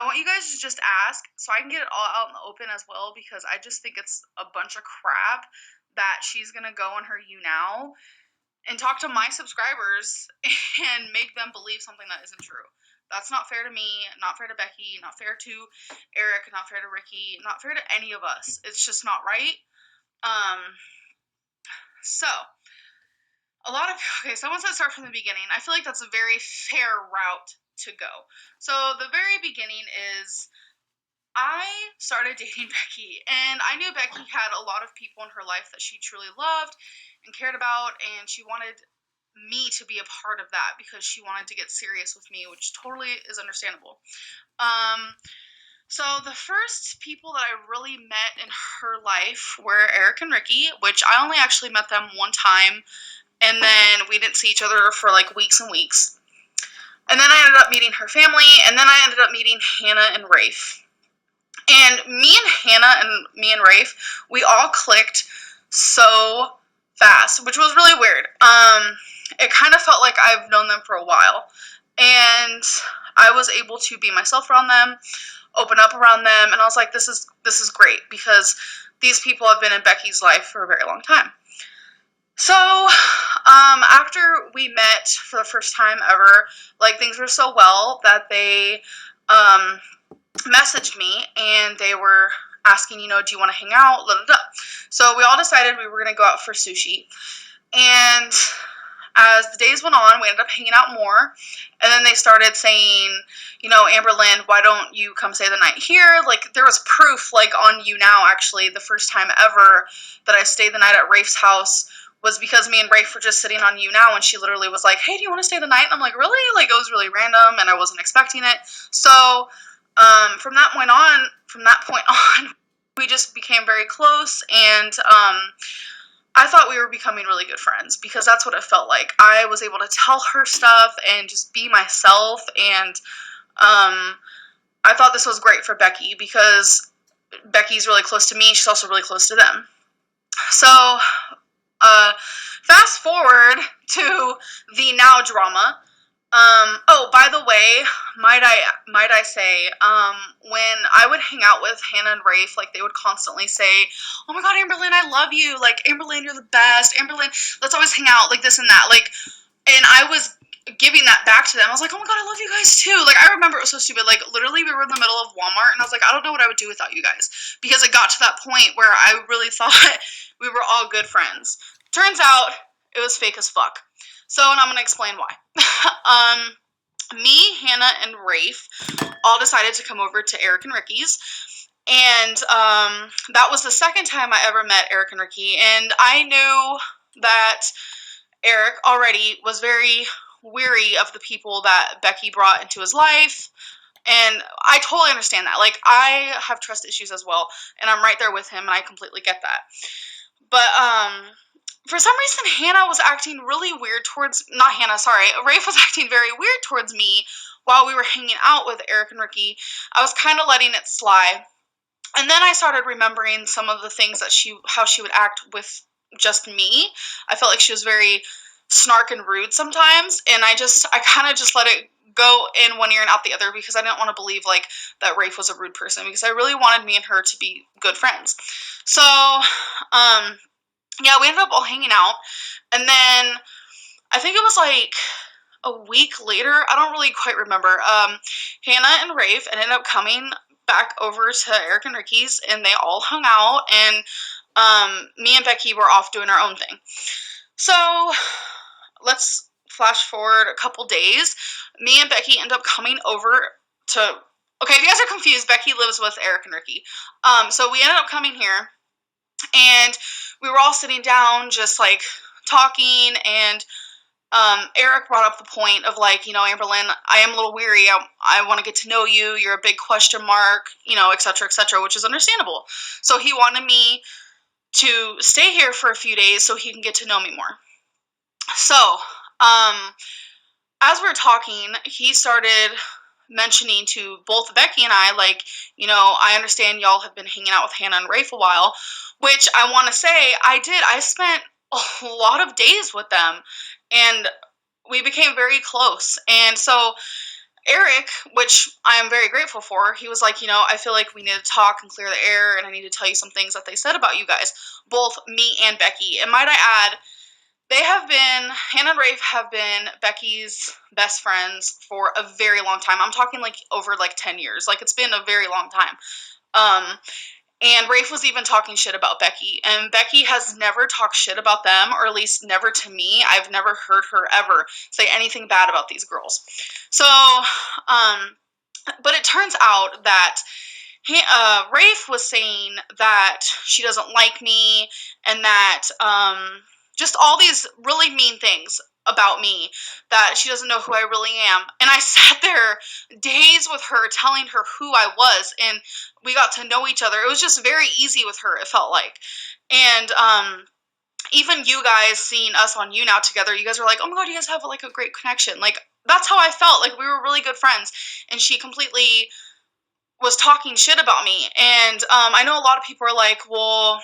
I want you guys to just ask so I can get it all out in the open as well, because I just think it's a bunch of crap that she's gonna go on her now and talk to my subscribers and make them believe something that isn't true. That's not fair to me, not fair to Becky, not fair to Eric, not fair to Ricky, not fair to any of us. It's just not right. So okay, someone said start from the beginning. I feel like that's a very fair route to go. So the very beginning is I started dating Becky, and I knew Becky had a lot of people in her life that she truly loved and cared about, and she wanted me to be a part of that because she wanted to get serious with me, which totally is understandable. So the first people that I really met in her life were Eric and Ricky, which I only actually met them one time, and then we didn't see each other for like weeks and weeks. And then I ended up meeting her family, and then I ended up meeting Hannah and Rafe. And me and Hannah and me and Rafe, we all clicked so fast, which was really weird. It kind of felt like I've known them for a while, and I was able to be myself around them, open up around them, and I was like, this is great, because these people have been in Becky's life for a very long time. So, after we met for the first time ever, like, things were so well that they, messaged me, and they were asking, do you want to hang out? So we all decided we were going to go out for sushi, and as the days went on, we ended up hanging out more, and then they started saying, Amberlynn, why don't you come stay the night here? Like, there was proof, like, on You Now, actually, the first time ever that I stayed the night at Rafe's house was because me and Rafe were just sitting on You Now, and she literally was like, hey, do you want to stay the night? And I'm like, really? Like, it was really random, and I wasn't expecting it. So, from that point on, we just became very close, and, I thought we were becoming really good friends, because that's what it felt like. I was able to tell her stuff and just be myself, and, I thought this was great for Becky, because Becky's really close to me, she's also really close to them. So, fast forward to the now drama. Oh, by the way, might I say, when I would hang out with Hannah and Rafe, like, they would constantly say, oh my god, Amberlynn, I love you, like, Amberlynn, you're the best, Amberlynn, let's always hang out, like, this and that, like, and I was giving that back to them. I was like, oh my god, I love you guys too. Like, I remember it was so stupid, like, literally we were in the middle of Walmart, and I was like, I don't know what I would do without you guys, because it got to that point where I really thought we were all good friends. Turns out, it was fake as fuck. So, and I'm going to explain why. Me, Hannah, and Rafe all decided to come over to Eric and Ricky's, and that was the second time I ever met Eric and Ricky, and I knew that Eric already was very weary of the people that Becky brought into his life, and I totally understand that. Like, I have trust issues as well, and I'm right there with him, and I completely get that. But, for some reason, Hannah was acting really weird towards, not Hannah, sorry, Rafe was acting very weird towards me while we were hanging out with Eric and Ricky. I was kind of letting it slide. And then I started remembering some of the things that how she would act with just me. I felt like she was very snark and rude sometimes, and I kind of just let it go in one ear and out the other, because I didn't want to believe, like, that Rafe was a rude person, because I really wanted me and her to be good friends. So, yeah, we ended up all hanging out, and then I think it was like a week later, I don't really quite remember, Hannah and Rafe ended up coming back over to Eric and Ricky's, and they all hung out, and me and Becky were off doing our own thing. So, let's flash forward a couple days. Me and Becky end up coming over to, okay, if you guys are confused, Becky lives with Eric and Ricky. So we ended up coming here, and we were all sitting down just, like, talking, and Eric brought up the point of, like, Amberlynn, I am a little weary, I want to get to know you, you're a big question mark, etc., which is understandable. So he wanted me to stay here for a few days so he can get to know me more. So, as we were talking, he started mentioning to both Becky and I, like, I understand y'all have been hanging out with Hannah and Rafe a while, which I want to say I did. I spent a lot of days with them, and we became very close. And so Eric, which I am very grateful for, he was like, I feel like we need to talk and clear the air, and I need to tell you some things that they said about you guys, both me and Becky. And might I add, Hannah and Rafe have been Becky's best friends for a very long time. I'm talking like over like 10 years. Like, it's been a very long time. And Rafe was even talking shit about Becky. And Becky has never talked shit about them, or at least never to me. I've never heard her ever say anything bad about these girls. So, but it turns out that Rafe was saying that she doesn't like me, and that just all these really mean things about me, that she doesn't know who I really am. And I sat there days with her telling her who I was, and we got to know each other. It was just very easy with her, it felt like. And even you guys seeing us on You Now together, you guys were like, oh my god, you guys have like a great connection. Like, that's how I felt. Like, we were really good friends, and she completely was talking shit about me. And I know a lot of people are like, well,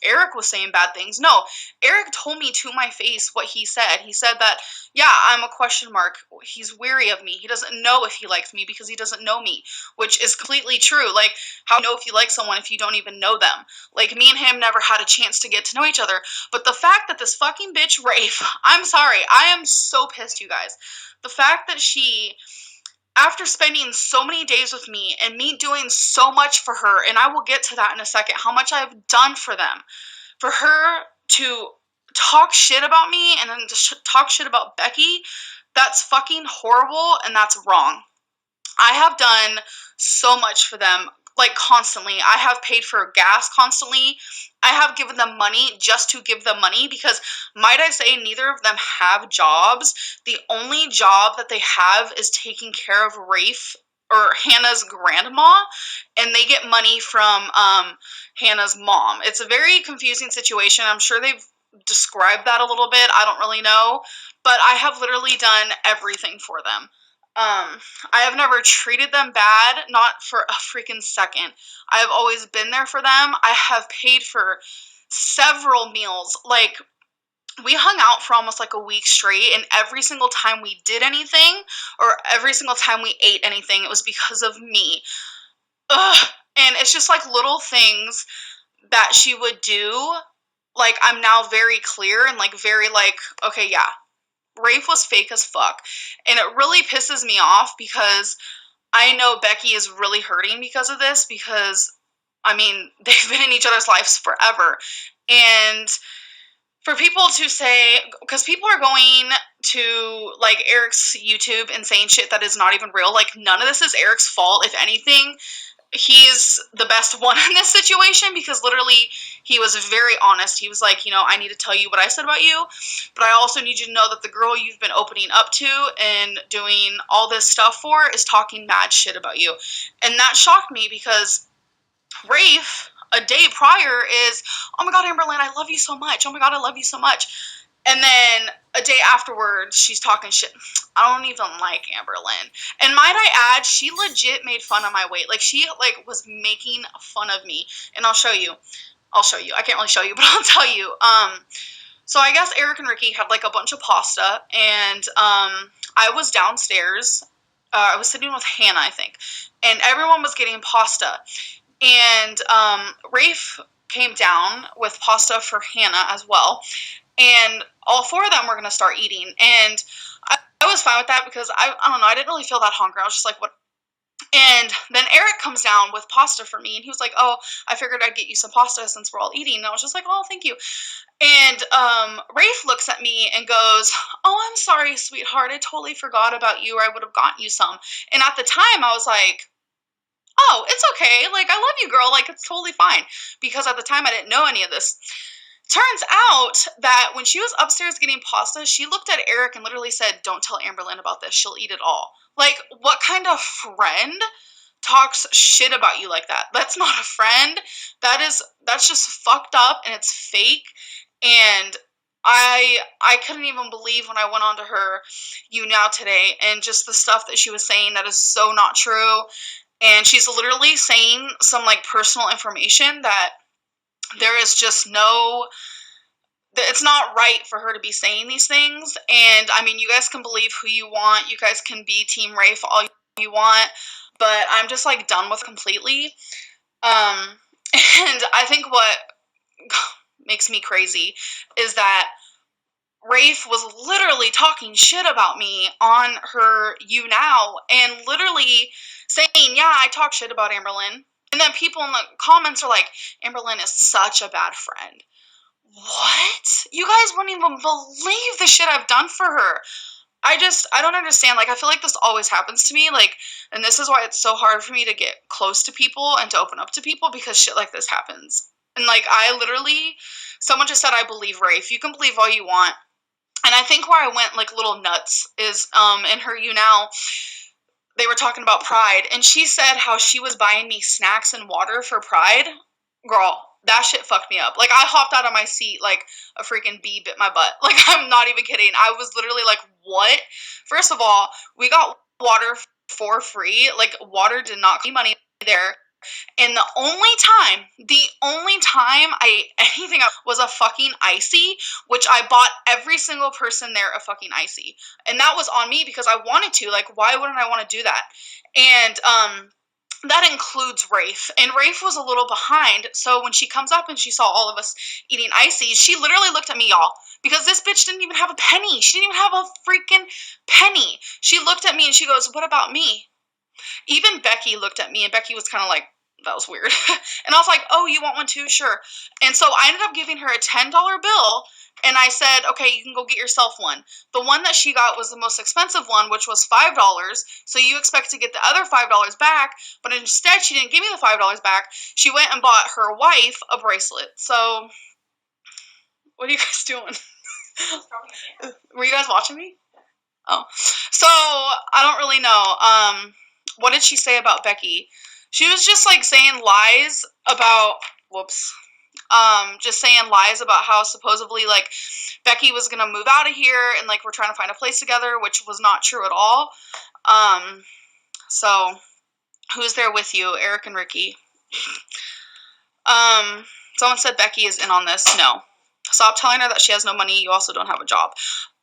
Eric was saying bad things. No, Eric told me to my face what he said. He said that, yeah, I'm a question mark. He's weary of me. He doesn't know if he likes me because he doesn't know me, which is completely true. Like, how do you know if you like someone if you don't even know them? Like, me and him never had a chance to get to know each other. But the fact that this fucking bitch, Rafe, I'm sorry, I am so pissed, you guys. The fact that she, after spending so many days with me and me doing so much for her, and I will get to that in a second, how much I've done for them, for her to talk shit about me and then to talk shit about Becky, that's fucking horrible, and that's wrong. I have done so much for them, like, constantly. I have paid for gas constantly. I have given them money just to give them money because, might I say, neither of them have jobs. The only job that they have is taking care of Rafe or Hannah's grandma, and they get money from Hannah's mom. It's a very confusing situation. I'm sure they've described that a little bit. I don't really know, but I have literally done everything for them. I have never treated them bad, not for a freaking second. I have always been there for them. I have paid for several meals. Like, we hung out for almost like a week straight, and every single time we did anything, or every single time we ate anything, it was because of me. Ugh. And it's just like little things that she would do. Like, I'm now very clear and like very like, okay, yeah, Rafe was fake as fuck. And it really pisses me off because I know Becky is really hurting because of this, because, I mean, they've been in each other's lives forever. And for people to say, because people are going to, like, Eric's YouTube and saying shit that is not even real. Like, none of this is Eric's fault. If anything, he's the best one in this situation, because literally he was very honest. He was like, I need to tell you what I said about you, but I also need you to know that the girl you've been opening up to and doing all this stuff for is talking mad shit about you. And that shocked me because Rafe, a day prior, is, oh my god, Amberlynn, I love you so much. Oh my god, I love you so much. And then a day afterwards, she's talking shit. I don't even like Amberlynn. And might I add, she legit made fun of my weight. Like, she, like, was making fun of me. And I'll show you. I can't really show you, but I'll tell you. So I guess Eric and Ricky had, like, a bunch of pasta. And I was downstairs. I was sitting with Hannah, I think. And everyone was getting pasta. And Rafe came down with pasta for Hannah as well. And all four of them were going to start eating. And I was fine with that because I don't know, I didn't really feel that hungry. I was just like, what? And then Eric comes down with pasta for me, and he was like, oh, I figured I'd get you some pasta since we're all eating. And I was just like, oh, thank you. And Rafe looks at me and goes, oh, I'm sorry, sweetheart. I totally forgot about you, or I would have gotten you some. And at the time, I was like, oh, it's okay. Like, I love you, girl. Like, it's totally fine. Because at the time, I didn't know any of this. Turns out that when she was upstairs getting pasta, she looked at Eric and literally said, don't tell Amberlynn about this. She'll eat it all. Like, what kind of friend talks shit about you like that? That's not a friend. That's just fucked up, and it's fake. And I couldn't even believe when I went on to her You Now today, and just the stuff that she was saying that is so not true. And she's literally saying some, like, personal information that there is just no it's not right for her to be saying these things. And I mean, you guys can believe who you want. You guys can be Team Rafe all you want, but I'm just like done with completely. And I think what makes me crazy is that Rafe was literally talking shit about me on her You Now, and literally saying, yeah, I talk shit about Amberlynn. And then people in the comments are like, Amberlynn is such a bad friend. What? You guys wouldn't even believe the shit I've done for her. I don't understand. Like, I feel like this always happens to me. Like, and this is why it's so hard for me to get close to people and to open up to people, because shit like this happens. And, like, someone just said, I believe Rafe. You can believe all you want. And I think where I went, like, little nuts is, in her You Now, they were talking about Pride. And she said how she was buying me snacks and water for Pride. Girl, that shit fucked me up. Like, I hopped out of my seat like a freaking bee bit my butt. Like, I'm not even kidding. I was literally like, what? First of all, we got water for free. Like, water did not cost money there. And the only time I ate anything up was a fucking icy, which I bought every single person there a fucking icy. And that was on me because I wanted to. Like, why wouldn't I want to do that? And, that includes Rafe. And Rafe was a little behind. So when she comes up and she saw all of us eating ices, she literally looked at me, y'all. Because this bitch didn't even have a penny. She didn't even have a freaking penny. She looked at me and she goes, what about me? Even Becky looked at me, and Becky was kind of like, that was weird. And I was like, oh, you want one too? Sure. And so I ended up giving her a $10 bill, and I said, okay, you can go get yourself one. The one that she got was the most expensive one, which was $5, so you expect to get the other $5 back, but instead she didn't give me the $5 back. She went and bought her wife a bracelet. So, what are you guys doing? Were you guys watching me? Oh. So, I don't really know. What did she say about Becky? She was just, like, saying lies about, just saying lies about how supposedly, like, Becky was gonna move out of here, and, like, we're trying to find a place together, which was not true at all. So, who's there with you? Eric and Ricky. Someone said Becky is in on this. No. Stop telling her that she has no money. You also don't have a job.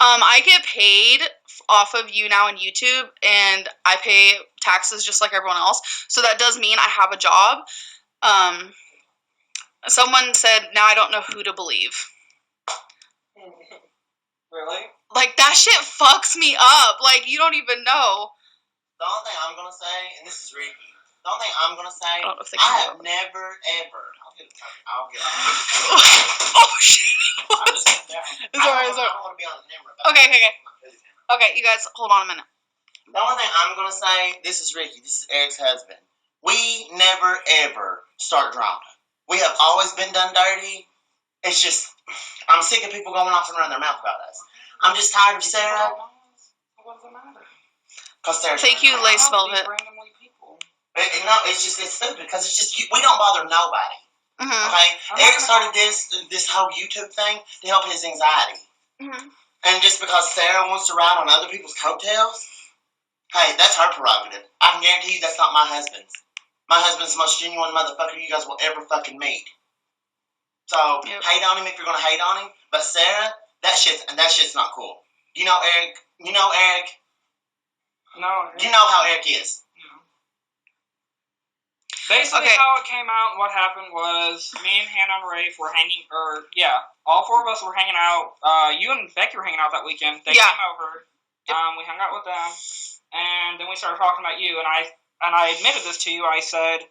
I get paid off of You Now and YouTube, and I pay taxes just like everyone else. So that does mean I have a job. Someone said, now I don't know who to believe. Really? Like, that shit fucks me up. Like, you don't even know. The only thing I'm going to say, and this is Ricky, the only thing I'm going to say, I have never, ever, I'll get Oh, shit. I'm just sitting down. I don't want to be on the camera. Okay, you guys, hold on a minute. The only thing I'm going to say, this is Ricky, this is Eric's husband. We never, ever start drama. We have always been done dirty. It's just, I'm sick of people going off and running their mouth about us. I'm just tired of Sarah. What does it matter? Thank you, Lace Velvet. No, it's stupid because it's just, we don't bother nobody. Mm-hmm. Okay? Eric started this whole YouTube thing to help his anxiety. Mm-hmm. And just because Sarah wants to ride on other people's coattails, hey, that's her prerogative. I can guarantee you that's not my husband's. My husband's the most genuine motherfucker you guys will ever fucking meet. So, hate on him if you're going to hate on him. But Sarah, that shit's not cool. You know Eric? No. You know how Eric is. Basically, how it came out and what happened was me and Hannah and Rafe were all four of us were hanging out. You and Becky were hanging out that weekend. They came over. We hung out with them, and then we started talking about you. And I admitted this to you. I said,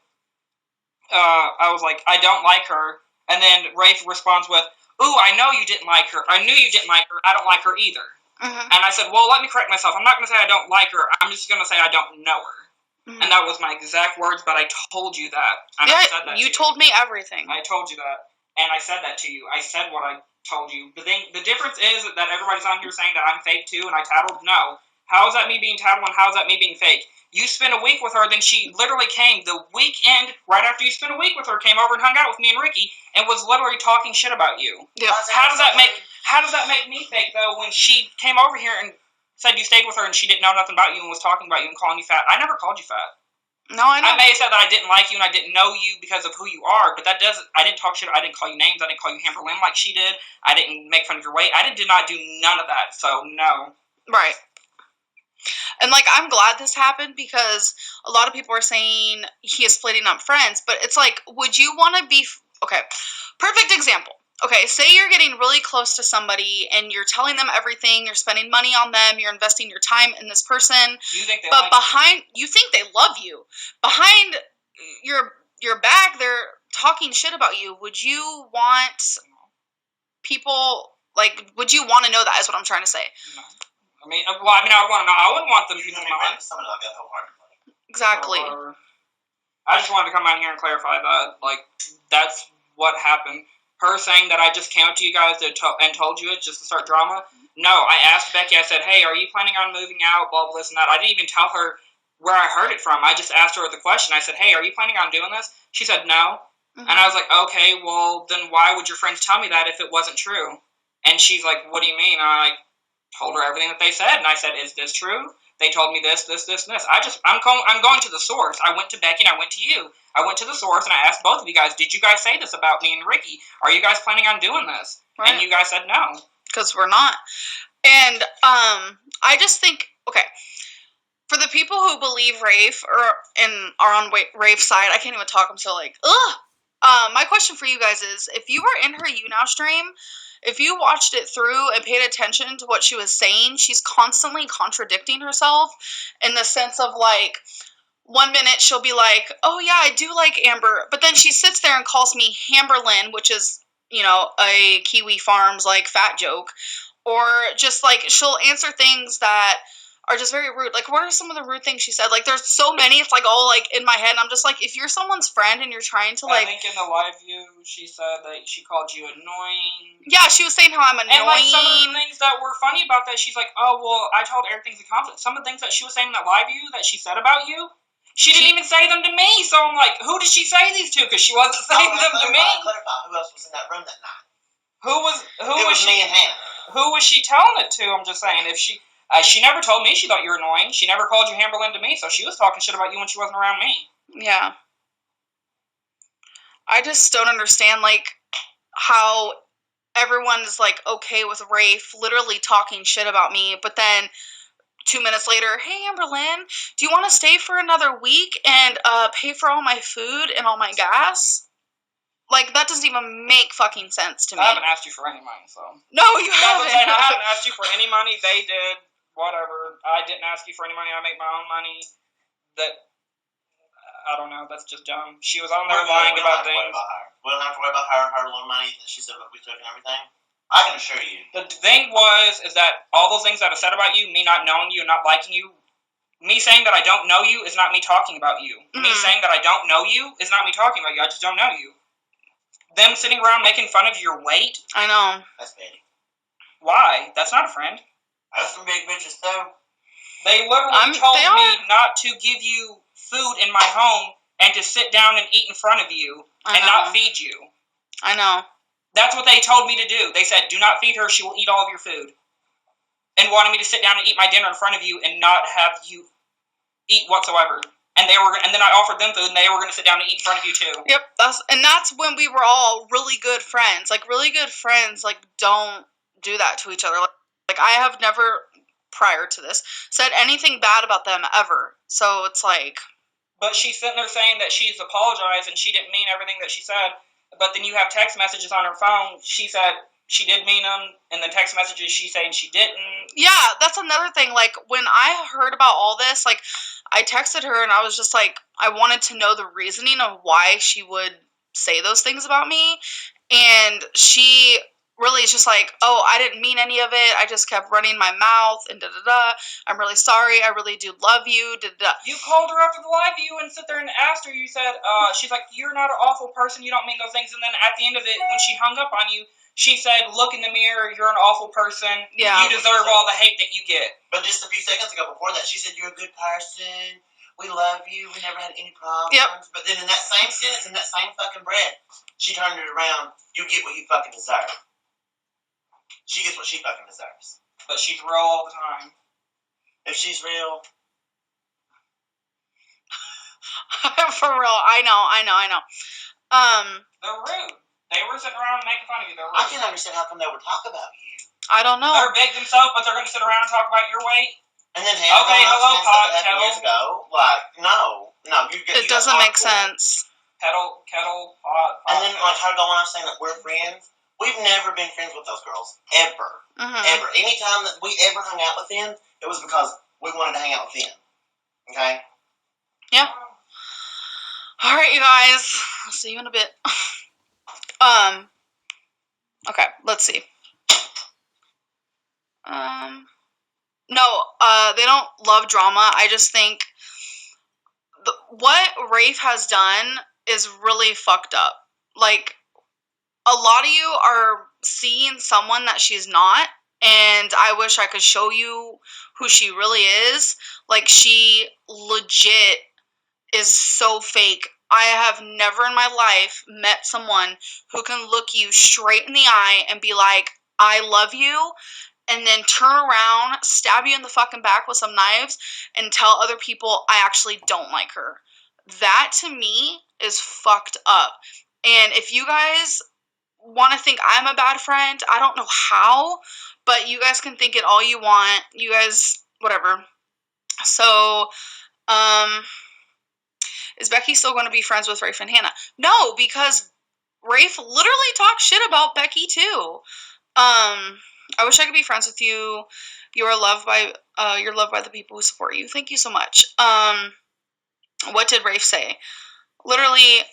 I was like, I don't like her. And then Rafe responds with, ooh, I know you didn't like her. I knew you didn't like her. I don't like her either. Mm-hmm. And I said, well, let me correct myself. I'm not going to say I don't like her. I'm just going to say I don't know her. Mm-hmm. And that was my exact words, but I told you that. And I said that you told me everything. I told you that. And I said that to you. I said what I told you. The difference is that everybody's on here saying that I'm fake too, and I tattled. No. How is that me being tattled, and how is that me being fake? You spent a week with her, then she literally came the weekend, right after you spent a week with her, came over and hung out with me and Ricky, and was literally talking shit about you. Yeah. How does that make me fake, though, when she came over here and said you stayed with her and she didn't know nothing about you and was talking about you and calling you fat? I never called you fat. No, I know. I may have said that I didn't like you and I didn't know you because of who you are, but that doesn't. I didn't talk shit. I didn't call you names. I didn't call you Amberlynn like she did. I didn't make fun of your weight. I did not do none of that. So no. Right. And, like, I'm glad this happened because a lot of people are saying he is splitting up friends. But it's like, would you want to be... Okay, perfect example. Okay, say you're getting really close to somebody and you're telling them everything. You're spending money on them. You're investing your time in this person. You think they but like behind... You think they love you. Behind your back, they're talking shit about you. Would you want people... Like, would you want to know that is what I'm trying to say. No. I mean, I would want to know. I wouldn't want them to know. Exactly. I just wanted to come on here and clarify that, like, that's what happened. Her saying that I just came up to you guys and told you it just to start drama. No, I asked Becky, I said, hey, are you planning on moving out, blah, blah, this and that. I didn't even tell her where I heard it from. I just asked her the question. I said, hey, are you planning on doing this? She said, no. Mm-hmm. And I was like, okay, well, then why would your friends tell me that if it wasn't true? And she's like, what do you mean? And I told her everything that they said, and I said, is this true? They told me this, this, this, and this. I'm going to the source. I went to Becky and I went to you. I went to the source and I asked both of you guys, did you guys say this about me and Ricky? Are you guys planning on doing this? Right. And you guys said no. Because we're not. And I just think, okay, for the people who believe Rafe or are on Rafe's side, I can't even talk. I'm so like, ugh. My question for you guys is, if you were in her YouNow stream, if you watched it through and paid attention to what she was saying, she's constantly contradicting herself in the sense of, like, 1 minute she'll be like, oh yeah, I do like Amber, but then she sits there and calls me Amberlynn, which is, you know, a Kiwi Farms, like, fat joke, or just, like, she'll answer things that are just very rude. Like, what are some of the rude things she said? Like, there's so many, it's, like, all, like, in my head, and I'm just like, if you're someone's friend and you're trying to, like... I think in the live view, she said that she called you annoying. Yeah, she was saying how I'm annoying. And, like, some of the things that were funny about that, she's like, oh, well, I told Eric things in confidence. Some of the things that she was saying in that live view that she said about you, she didn't even say them to me, so I'm like, who did she say these to? Because she wasn't saying them to me. Clarify, who else was in that room that night? Who was she? Me and Hannah. Who was she telling it to? I'm just saying, if she never told me she thought you were annoying. She never called you Amberlynn to me, so she was talking shit about you when she wasn't around me. Yeah. I just don't understand, like, how everyone's, like, okay with Rafe literally talking shit about me, but then 2 minutes later, hey, Amberlynn, do you want to stay for another week and pay for all my food and all my gas? Like, that doesn't even make fucking sense to me. I haven't asked you for any money, so... No, you haven't. I haven't asked you for any money. They did. Whatever. I didn't ask you for any money. I make my own money. That... I don't know. That's just dumb. She was on there lying about things. We don't have to worry about her little money that she said what we took and everything. I can assure you. The thing is that all those things that I said about you, me not knowing you, not liking you, me saying that I don't know you is not me talking about you. Mm-hmm. Me saying that I don't know you is not me talking about you. I just don't know you. Them sitting around making fun of your weight? I know. That's petty. Why? That's not a friend. That's some big bitches, though. They literally told me not to give you food in my home and to sit down and eat in front of you and not feed you. I know. That's what they told me to do. They said, do not feed her, she will eat all of your food. And wanted me to sit down and eat my dinner in front of you and not have you eat whatsoever. And then I offered them food, and they were going to sit down and eat in front of you too. Yep, that's when we were all really good friends. Like, really good friends, like, don't do that to each other. Like, I have never, prior to this, said anything bad about them ever. So it's like... But she's sitting there saying that she's apologized and she didn't mean everything that she said. But then you have text messages on her phone. She said she did mean them, and then text messages she's saying she didn't. Yeah, that's another thing. Like, when I heard about all this, like, I texted her and I was just like, I wanted to know the reasoning of why she would say those things about me. And she really is just like, oh, I didn't mean any of it. I just kept running my mouth and da-da-da. I'm really sorry. I really do love you. Da-da-da. You called her after the live view and sit there and asked her. You said, she's like, you're not an awful person. You don't mean those things. And then at the end of it, when she hung up on you, she said, look in the mirror. You're an awful person. Yeah. You deserve all the hate that you get. But just a few seconds ago before that, she said, you're a good person. We love you. We never had any problems. Yep. But then in that same sentence, in that same fucking breath, she turned it around. You get what you fucking deserve. She gets what she fucking deserves. But she's real all the time. If she's real... For real, I know. They're rude. They were sitting around making fun of you. They're rude. I can't understand how come they would talk about you. I don't know. They're big themselves, but they're going to sit around and talk about your weight. And then Hannah Okay, hello, pot, kettle. years ago. Like, no, It doesn't make sense. Kettle, pot. And then like her going off saying that we're friends. We've never been friends with those girls ever, ever. Anytime that we ever hung out with them, it was because we wanted to hang out with them. Okay. Yeah. All right, you guys. I'll see you in a bit. Okay, let's see. No, they don't love drama. I just think what Rafe has done is really fucked up. Like, a lot of you are seeing someone that she's not, and I wish I could show you who she really is. Like, she legit is so fake. I have never in my life met someone who can look you straight in the eye and be like, I love you, and then turn around, stab you in the fucking back with some knives, and tell other people I actually don't like her. That, to me, is fucked up. And if you guys want to think I'm a bad friend, I don't know how, but you guys can think it all you want. You guys, whatever. So, is Becky still going to be friends with Rafe and Hannah? No, because Rafe literally talks shit about Becky too. I wish I could be friends with you. You're loved by the people who support you. Thank you so much. What did Rafe say? Literally,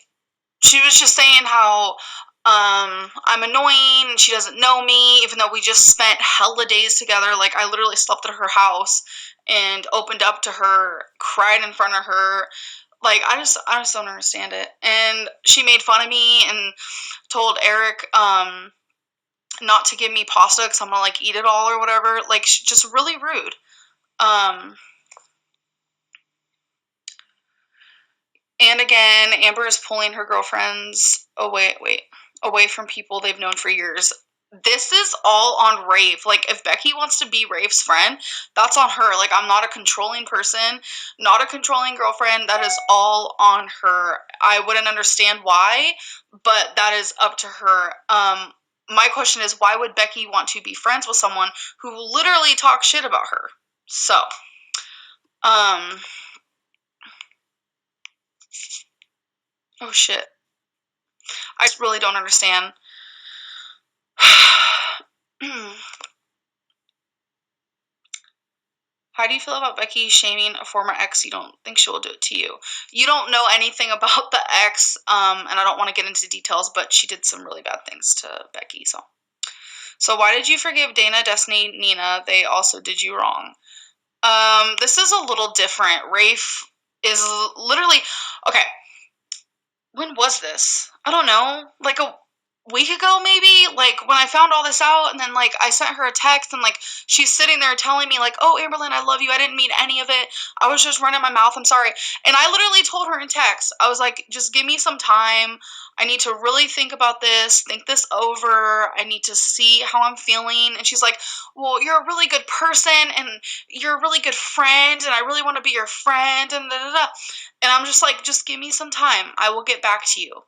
she was just saying how I'm annoying and she doesn't know me, even though we just spent hella days together. Like, I literally slept at her house and opened up to her, cried in front of her. Like, I just don't understand it. And she made fun of me and told Eric not to give me pasta because I'm gonna like eat it all or whatever. Like, just really rude. And again, Amber is pulling her girlfriends away from people they've known for years. This is all on Rafe. Like, if Becky wants to be Rafe's friend, that's on her. Like, I'm not a controlling person, not a controlling girlfriend. That is all on her. I wouldn't understand why, but that is up to her. My question is, why would Becky want to be friends with someone who literally talks shit about her? So, oh shit. I just really don't understand. How do you feel about Becky shaming a former ex? You don't think she will do it to you? You don't know anything about the ex, and I don't want to get into details, but she did some really bad things to Becky, So why did you forgive Dana, Destiny, Nina? They also did you wrong. This is a little different. Rafe is literally... Okay. When was this? I don't know. Like a week ago, maybe? Like, when I found all this out, and then, like, I sent her a text, and, like, she's sitting there telling me, like, oh, Amberlynn, I love you. I didn't mean any of it. I was just running my mouth. I'm sorry. And I literally told her in text, I was like, just give me some time. I need to really think about this, think this over. I need to see how I'm feeling. And she's like, well, you're a really good person, and you're a really good friend, and I really want to be your friend, and da-da-da. And I'm just like, just give me some time. I will get back to you.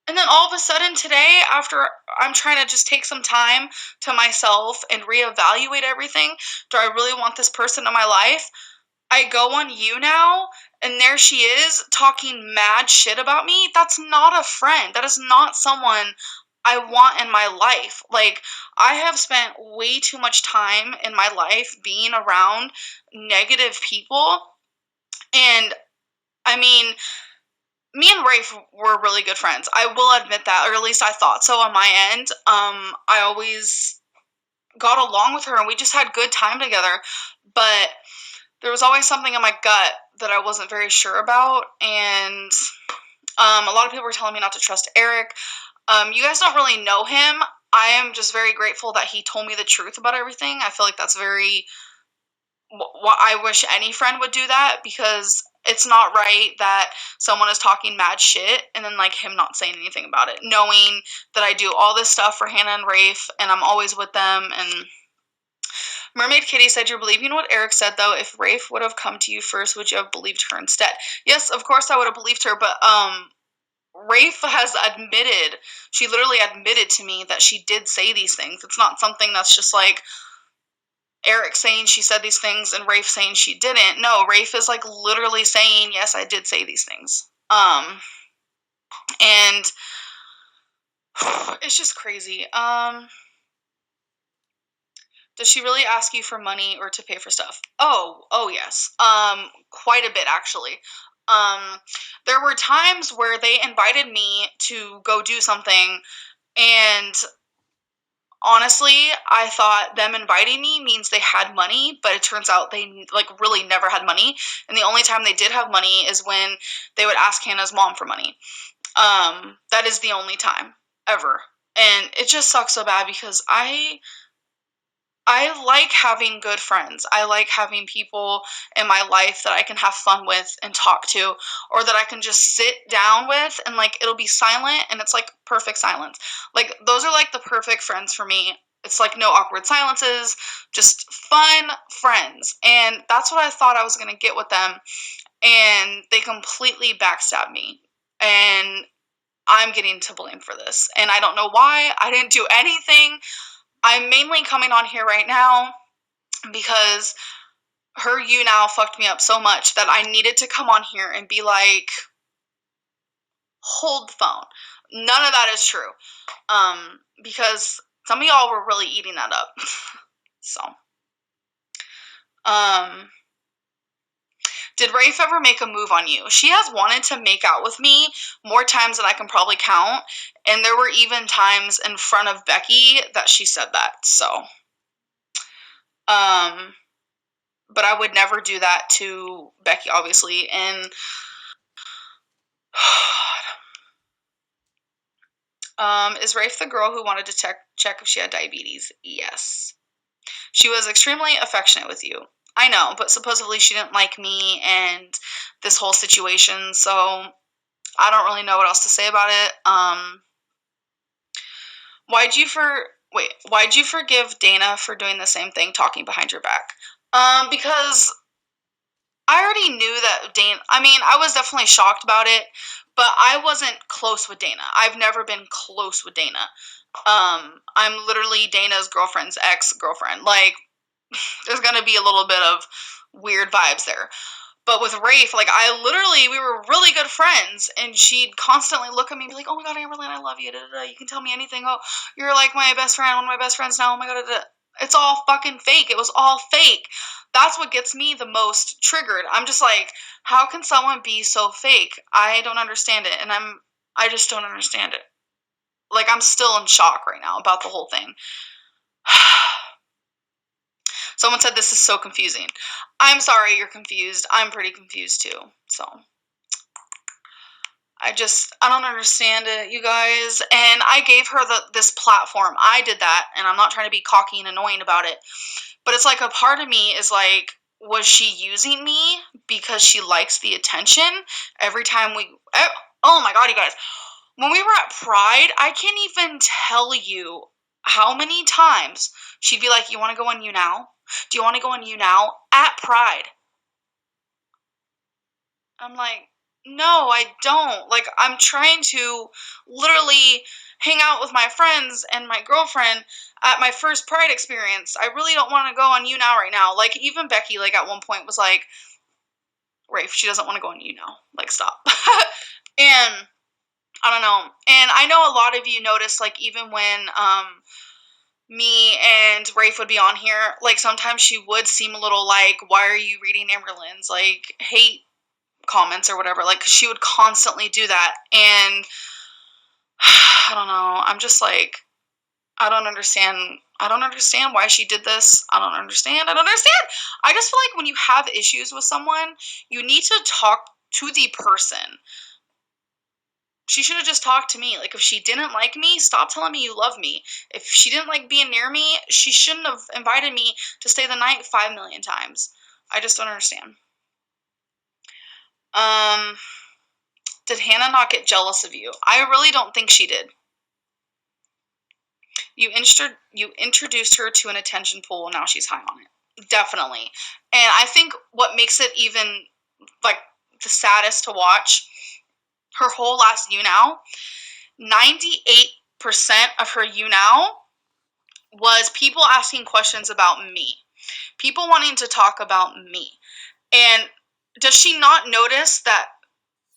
And then all of a sudden today, after I'm trying to just take some time to myself and reevaluate everything, do I really want this person in my life? I go on you now, and there she is talking mad shit about me. That's not a friend. That is not someone I want in my life. Like, I have spent way too much time in my life being around negative people. And, I mean... Me and Rafe were really good friends. I will admit that, or at least I thought so on my end. I always got along with her, and we just had good time together. But there was always something in my gut that I wasn't very sure about, and a lot of people were telling me not to trust Eric. You guys don't really know him. I am just very grateful that he told me the truth about everything. I feel like that's very... I wish any friend would do that, because it's not right that someone is talking mad shit and then, like, him not saying anything about it, knowing that I do all this stuff for Hannah and Rafe and I'm always with them. And Mermaid Kitty said, you're believing what Eric said, though. If Rafe would have come to you first, would you have believed her instead? Yes, of course I would have believed her, but Rafe has admitted, she literally admitted to me that she did say these things. It's not something that's just like Eric saying she said these things and Rafe saying she didn't. No, Rafe is like literally saying, yes, I did say these things. And it's just crazy. Does she really ask you for money or to pay for stuff? Oh yes. Quite a bit actually. There were times where they invited me to go do something, and honestly, I thought them inviting me means they had money, but it turns out they like really never had money. And the only time they did have money is when they would ask Hannah's mom for money. That is the only time ever. And it just sucks so bad because I like having good friends. I like having people in my life that I can have fun with and talk to, or that I can just sit down with and like it'll be silent and it's like perfect silence. Like those are like the perfect friends for me. It's like no awkward silences, just fun friends. And that's what I thought I was going to get with them. And they completely backstabbed me. And I'm getting to blame for this. And I don't know why. I didn't do anything. I'm mainly coming on here right now because her you now fucked me up so much that I needed to come on here and be like, hold the phone. None of that is true. Because some of y'all were really eating that up. So, did Rafe ever make a move on you? She has wanted to make out with me more times than I can probably count. And there were even times in front of Becky that she said that. So, but I would never do that to Becky, obviously. And is Rafe the girl who wanted to check if she had diabetes? Yes. She was extremely affectionate with you. I know, but supposedly she didn't like me and this whole situation, so I don't really know what else to say about it. Why'd you forgive Dana for doing the same thing, talking behind your back? Because I already knew that Dana, I was definitely shocked about it, but I wasn't close with Dana. I've never been close with Dana. I'm literally Dana's girlfriend's ex-girlfriend. Like, there's gonna be a little bit of weird vibes there. But with Rafe, like, we were really good friends, and she'd constantly look at me and be like, oh my god, Amberlynn, I love you, da-da-da. You can tell me anything. Oh, you're like my best friend, one of my best friends now, oh my god, da-da-da. It's all fucking fake. It was all fake. That's what gets me the most triggered. I'm just like, how can someone be so fake? I don't understand it, and I just don't understand it. Like, I'm still in shock right now about the whole thing. Someone said this is so confusing. I'm sorry you're confused. I'm pretty confused too. So, I don't understand it, you guys. And I gave her this platform. I did that, and I'm not trying to be cocky and annoying about it. But it's like a part of me is like, was she using me because she likes the attention? Every time oh my god, you guys. When we were at Pride, I can't even tell you how many times she'd be like, you want to go on You Now? Do you want to go on You Now? At Pride. I'm like, no, I don't. Like, I'm trying to literally hang out with my friends and my girlfriend at my first Pride experience. I really don't want to go on You Now right now. Like, even Becky, like, at one point was like, Rafe, she doesn't want to go on You Now. Like, stop. And I don't know. And I know a lot of you noticed, like, even when me and Rafe would be on here, like, sometimes she would seem a little like, why are you reading Amberlynn's, like, hate comments or whatever? Like, 'cause she would constantly do that. And I don't know. I'm just like, I don't understand why she did this. I don't understand. I just feel like when you have issues with someone, you need to talk to the person. She should have just talked to me. Like, if she didn't like me, stop telling me you love me. If she didn't like being near me, she shouldn't have invited me to stay the night 5 million times. I just don't understand. Did Hannah not get jealous of you? I really don't think she did. You introduced her to an attention pool, and now she's high on it. Definitely. And I think what makes it even, like, the saddest to watch, her whole last You Now, 98% of her You Now was people asking questions about me. People wanting to talk about me. And does she not notice that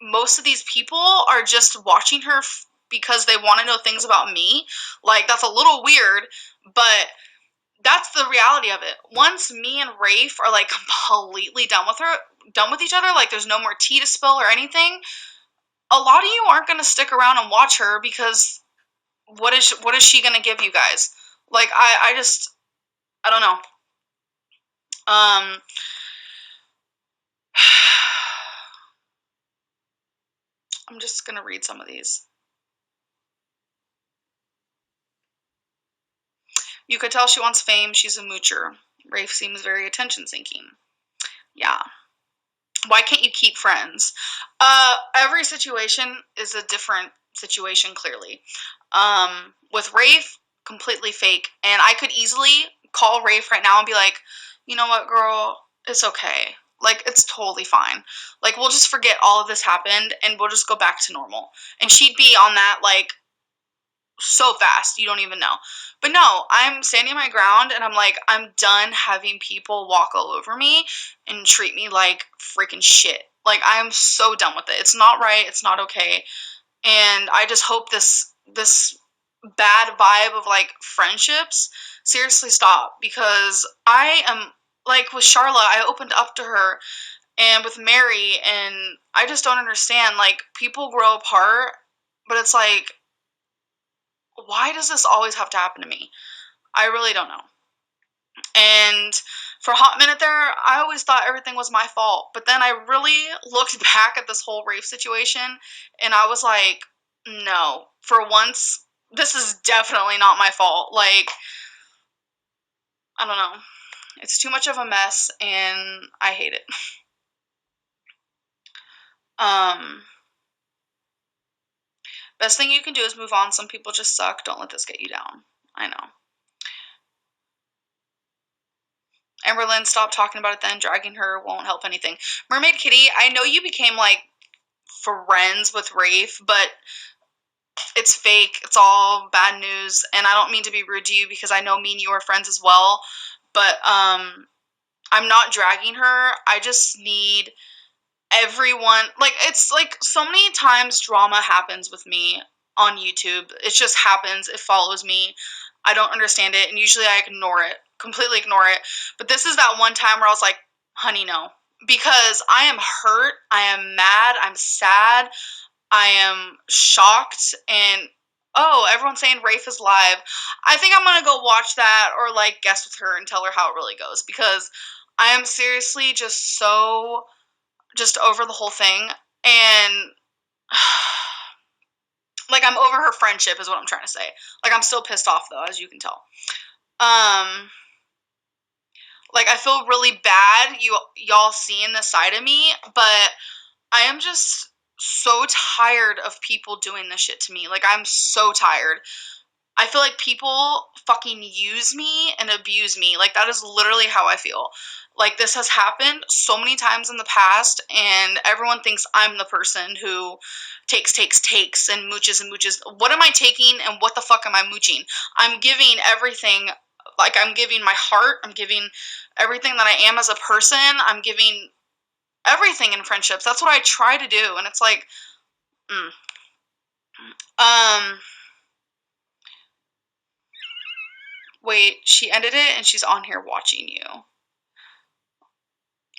most of these people are just watching her because they want to know things about me? Like, that's a little weird, but that's the reality of it. Once me and Rafe are, like, completely done with each other, like, there's no more tea to spill or anything, a lot of you aren't going to stick around and watch her, because what is she going to give you guys? Like, I don't know. I'm just going to read some of these. You could tell she wants fame. She's a moocher. Rafe seems very attention-seeking. Yeah. Why can't you keep friends? Every situation is a different situation, clearly. With Rafe, completely fake. And I could easily call Rafe right now and be like, you know what, girl? It's okay. Like, it's totally fine. Like, we'll just forget all of this happened, and we'll just go back to normal. And she'd be on that, like, so fast, you don't even know. But no, I'm standing my ground, and I'm like, I'm done having people walk all over me and treat me like freaking shit. Like, I am so done with it. It's not right. It's not okay. And I just hope this bad vibe of, like, friendships seriously stop, because I am, like, with Charlotte, I opened up to her, and with Mary, and I just don't understand. Like, people grow apart, but it's like, why does this always have to happen to me? I really don't know. And for a hot minute there, I always thought everything was my fault. But then I really looked back at this whole Rafe situation, and I was like, no, for once, this is definitely not my fault. Like, I don't know. It's too much of a mess, and I hate it. Best thing you can do is move on. Some people just suck. Don't let this get you down. I know. Amberlynn, stop talking about it then. Dragging her won't help anything. Mermaid Kitty, I know you became, like, friends with Rafe, but it's fake. It's all bad news. And I don't mean to be rude to you, because I know me and you are friends as well. But I'm not dragging her. I just need everyone. Like, it's like so many times drama happens with me on YouTube. It just happens. It follows me. I don't understand it, and usually I ignore it, completely ignore it. But this is that one time where I was like, honey, no. Because I am hurt, I am mad, I'm sad, I am shocked, and oh, everyone's saying Rafe is live. I think I'm gonna go watch that, or, like, guest with her and tell her how it really goes, because I am seriously just so over the whole thing. And like, I'm over her friendship is what I'm trying to say. Like, I'm still pissed off, though, as you can tell. Like, I feel really bad y'all seeing this side of me, but I am just so tired of people doing this shit to me. Like, I'm so tired. I feel like people fucking use me and abuse me. Like, that is literally how I feel. Like, this has happened so many times in the past, and everyone thinks I'm the person who takes, and mooches and mooches. What am I taking, and what the fuck am I mooching? I'm giving everything. Like, I'm giving my heart. I'm giving everything that I am as a person. I'm giving everything in friendships. That's what I try to do, and it's like, wait, she ended it, and she's on here watching you.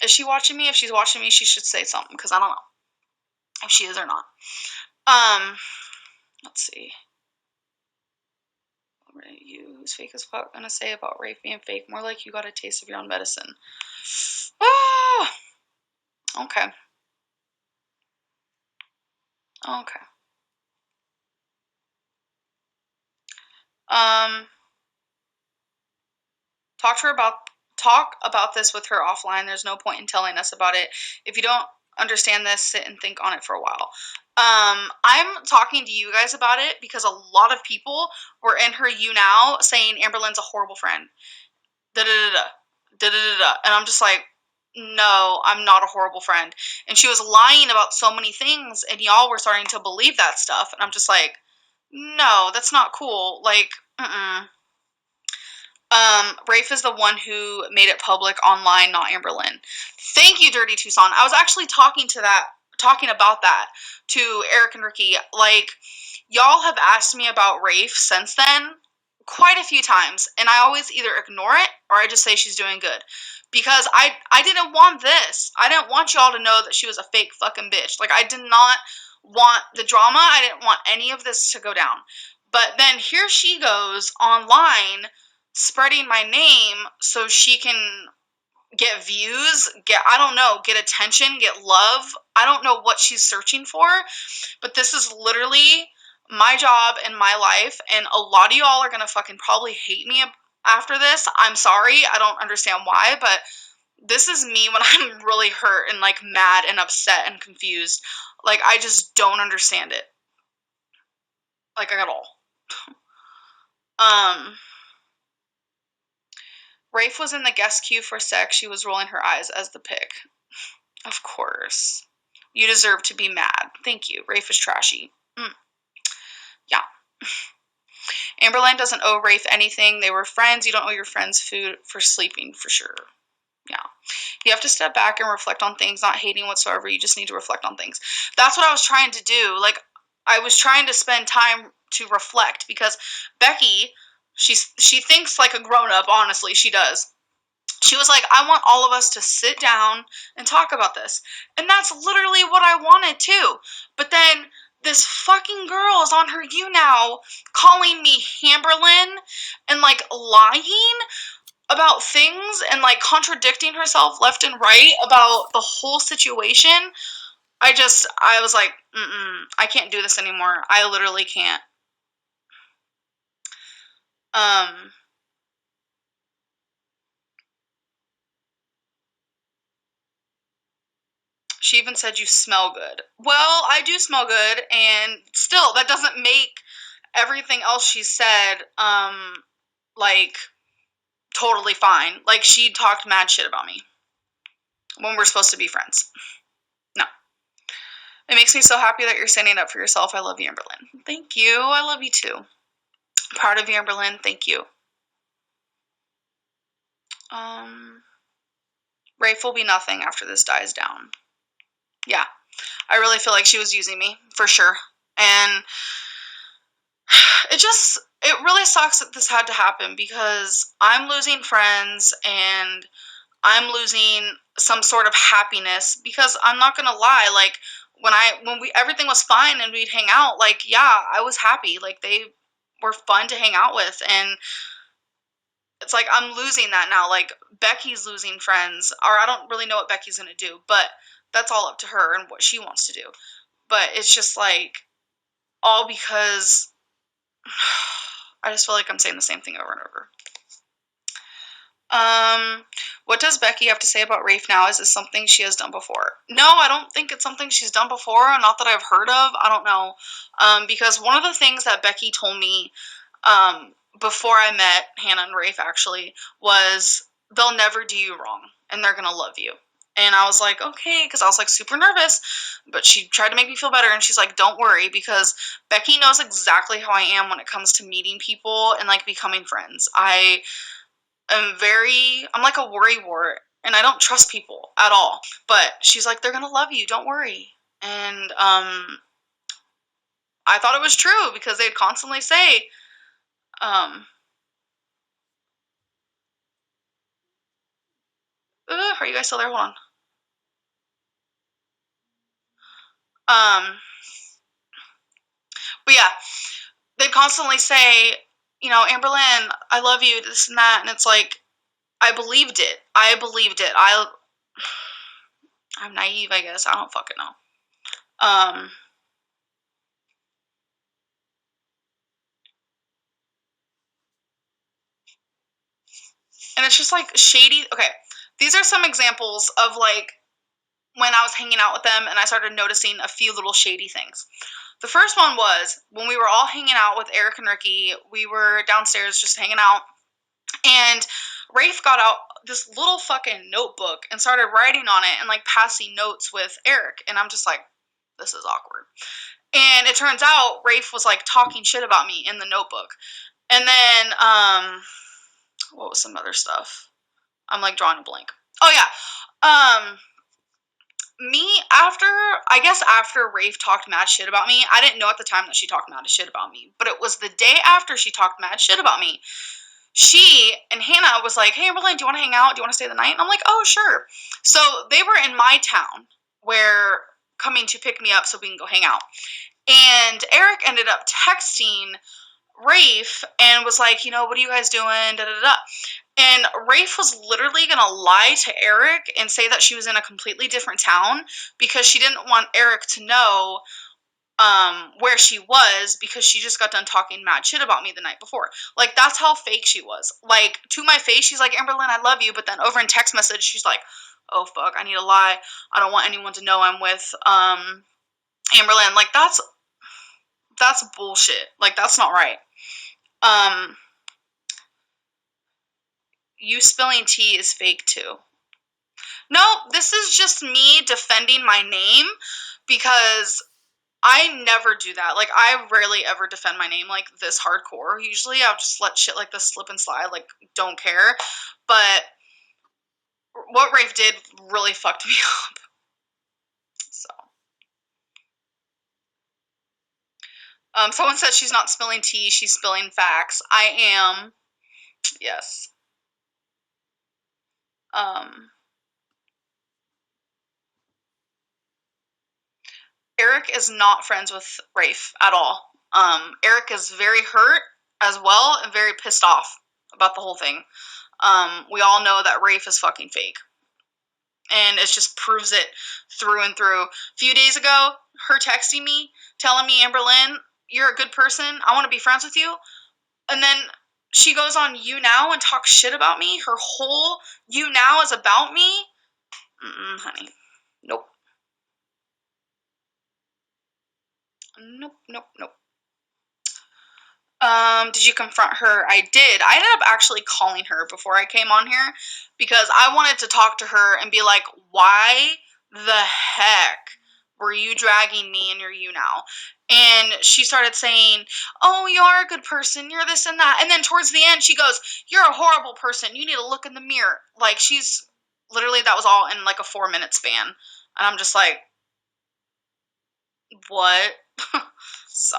Is she watching me? If she's watching me, she should say something, because I don't know if she is or not. Let's see. What are you, who's fake as fuck, gonna say about Rafe being fake? More like you got a taste of your own medicine. Ah! Okay. Okay. Talk about this with her offline. There's no point in telling us about it. If you don't understand this, sit and think on it for a while. I'm talking to you guys about it because a lot of people were in her You Now saying Amberlynn's a horrible friend. Da-da-da-da. Da-da-da-da. And I'm just like, no, I'm not a horrible friend. And she was lying about so many things, and y'all were starting to believe that stuff. And I'm just like, no, that's not cool. Like, Rafe is the one who made it public online, not Amberlynn. Thank you, Dirty Tucson. I was actually talking about that to Eric and Ricky. Like, y'all have asked me about Rafe since then quite a few times, and I always either ignore it or I just say she's doing good. Because I didn't want this. I didn't want y'all to know that she was a fake fucking bitch. Like, I did not want the drama. I didn't want any of this to go down. But then here she goes online spreading my name so she can get views, get attention, get love. I don't know what she's searching for, but this is literally my job in my life, and a lot of y'all are gonna fucking probably hate me after this. I'm sorry, I don't understand why, but this is me when I'm really hurt and like mad and upset and confused. Like, I just don't understand it. Like, at all. Rafe was in the guest queue for sex. She was rolling her eyes as the pick. Of course. You deserve to be mad. Thank you. Rafe is trashy. Yeah. Amberlynn doesn't owe Rafe anything. They were friends. You don't owe your friends food for sleeping, for sure. Yeah. You have to step back and reflect on things, not hating whatsoever. You just need to reflect on things. That's what I was trying to do. Like, I was trying to spend time to reflect, because Becky, she thinks like a grown-up, honestly, she does. She was like, I want all of us to sit down and talk about this. And that's literally what I wanted too. But then this fucking girl is on her You Now calling me Amberlynn and like lying about things and like contradicting herself left and right about the whole situation. I was like, I can't do this anymore. I literally can't. She even said you smell good. Well, I do smell good, and still, that doesn't make everything else she said, like, totally fine. Like, she talked mad shit about me when we're supposed to be friends. No. It makes me so happy that you're standing up for yourself. I love you, Amberlynn. Thank you. I love you too. Proud of you, Amberlynn. Thank you. Rafe will be nothing after this dies down. Yeah. I really feel like she was using me, for sure. And it really sucks that this had to happen, because I'm losing friends and I'm losing some sort of happiness, because I'm not gonna lie, like, when everything was fine and we'd hang out, like, yeah, I was happy. Like, they were fun to hang out with, and it's like I'm losing that now. Like, Becky's losing friends, or I don't really know what Becky's gonna do, but that's all up to her and what she wants to do. But it's just like, all because I just feel like I'm saying the same thing over and over. What does Becky have to say about Rafe now? Is this something she has done before? No, I don't think it's something she's done before. Not that I've heard of. I don't know. Because one of the things that Becky told me, before I met Hannah and Rafe, actually, was they'll never do you wrong, and they're gonna love you. And I was like, okay, because I was like super nervous, but she tried to make me feel better, and she's like, don't worry, because Becky knows exactly how I am when it comes to meeting people and like becoming friends. I'm like a worrywart, and I don't trust people at all. But she's like, they're gonna love you, don't worry. And I thought it was true, because they'd constantly say, are you guys still there? Hold on. But yeah, they'd constantly say, Amberlynn, I love you, this and that. And it's like, I believed it. I'm naive, I guess. I don't fucking know. And it's just like shady. Okay, these are some examples of like when I was hanging out with them and I started noticing a few little shady things. The first one was when we were all hanging out with Eric and Ricky, we were downstairs just hanging out, and Rafe got out this little fucking notebook and started writing on it and like passing notes with Eric, and I'm just like, this is awkward. And it turns out Rafe was like talking shit about me in the notebook. And then what was some other stuff? I'm like drawing a blank. Oh yeah. After Rafe talked mad shit about me, I didn't know at the time that she talked mad shit about me, but it was the day after she talked mad shit about me. She and Hannah was like, hey, Amberlynn, do you want to hang out? Do you want to stay the night? And I'm like, oh, sure. So they were in my town coming to pick me up so we can go hang out. And Eric ended up texting Rafe and was like, what are you guys doing? Da, da, da. And Rafe was literally going to lie to Eric and say that she was in a completely different town because she didn't want Eric to know where she was because she just got done talking mad shit about me the night before. Like, that's how fake she was. Like, to my face, she's like, Amberlynn, I love you. But then over in text message, she's like, oh, fuck, I need to lie. I don't want anyone to know I'm with Amberlynn. Like, that's bullshit. Like, that's not right. You spilling tea is fake too. No, this is just me defending my name because I never do that. Like, I rarely ever defend my name like this hardcore. Usually I'll just let shit like this slip and slide, like, don't care. But what Rafe did really fucked me up. So. Someone said she's not spilling tea, she's spilling facts. I am. Yes. Eric is not friends with Rafe at all. Eric is very hurt as well and very pissed off about the whole thing. We all know that Rafe is fucking fake. And it just proves it through and through. A few days ago, her texting me, telling me, Amberlynn, you're a good person. I want to be friends with you. And then she goes on You Now and talks shit about me. Her whole You Now is about me. Honey. Nope. Nope. Did you confront her? I did. I ended up actually calling her before I came on here because I wanted to talk to her and be like, why the heck were you dragging me in your You Now? And she started saying, oh, you are a good person. You're this and that. And then towards the end, she goes, you're a horrible person. You need to look in the mirror. Like, she's literally, that was all in like a 4-minute span. And I'm just like, what? So.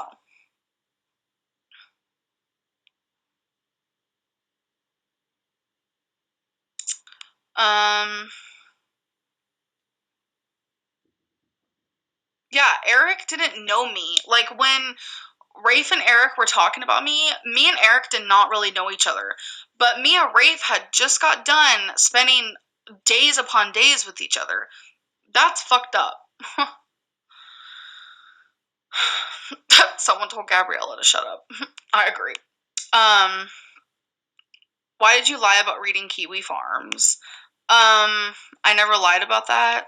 Yeah, Eric didn't know me. Like, when Rafe and Eric were talking about me and Eric did not really know each other. But me and Rafe had just got done spending days upon days with each other. That's fucked up. Someone told Gabriella to shut up. I agree. Why did you lie about reading Kiwi Farms? I never lied about that.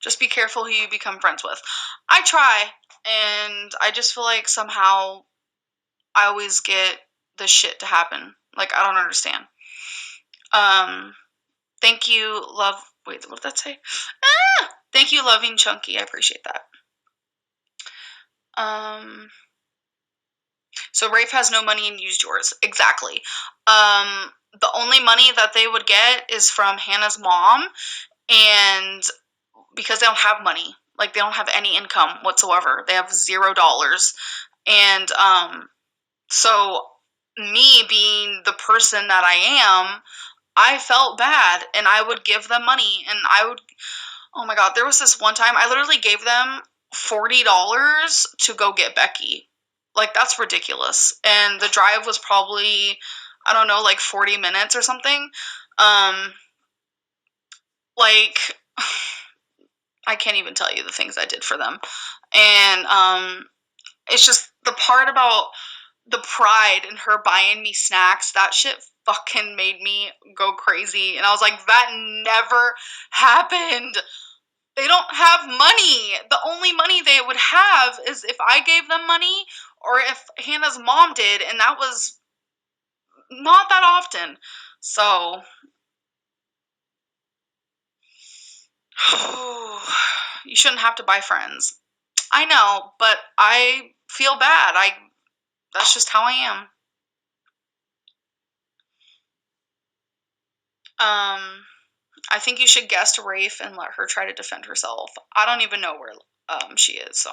Just be careful who you become friends with. I try, and I just feel like somehow I always get this shit to happen. Like, I don't understand. Thank you, love. Wait, what did that say? Thank you, Loving Chunky. I appreciate that. So Rafe has no money and used yours. Exactly. The only money that they would get is from Hannah's mom, and because they don't have money, like, they don't have any income whatsoever. They have $0. And so me being the person that I am, I felt bad, and I would give them money, and oh my god, there was this one time I literally gave them $40 to go get Becky. Like, that's ridiculous. And the drive was probably, I don't know, like 40 minutes or something. Like, I can't even tell you the things I did for them. And it's just the part about the pride in her buying me snacks, that shit fucking made me go crazy. And I was like, that never happened. They don't have money. The only money they would have is if I gave them money or if Hannah's mom did, and that was not that often. So, you shouldn't have to buy friends. I know, but I feel bad. That's just how I am. I think you should guess Rafe and let her try to defend herself. I don't even know where she is, so.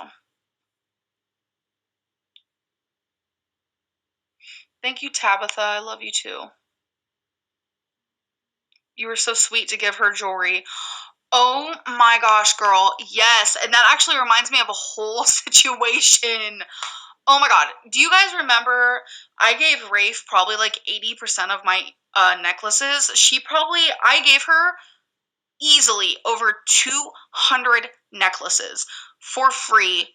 Thank you, Tabitha. I love you too. You were so sweet to give her jewelry. Oh my gosh, girl. Yes. And that actually reminds me of a whole situation. Oh my god. Do you guys remember I gave Rafe probably like 80% of my necklaces? I gave her easily over 200 necklaces for free.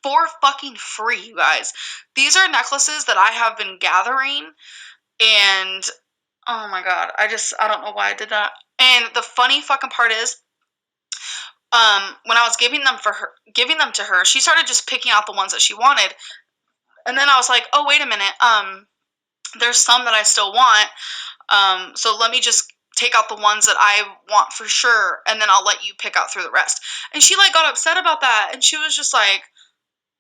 For fucking free, you guys. These are necklaces that I have been gathering, and oh my god, I don't know why I did that. And the funny fucking part is, when I was giving them to her, she started just picking out the ones that she wanted. And then I was like, oh, wait a minute, there's some that I still want, so let me just take out the ones that I want for sure, and then I'll let you pick out through the rest. And she, like, got upset about that, and she was just like,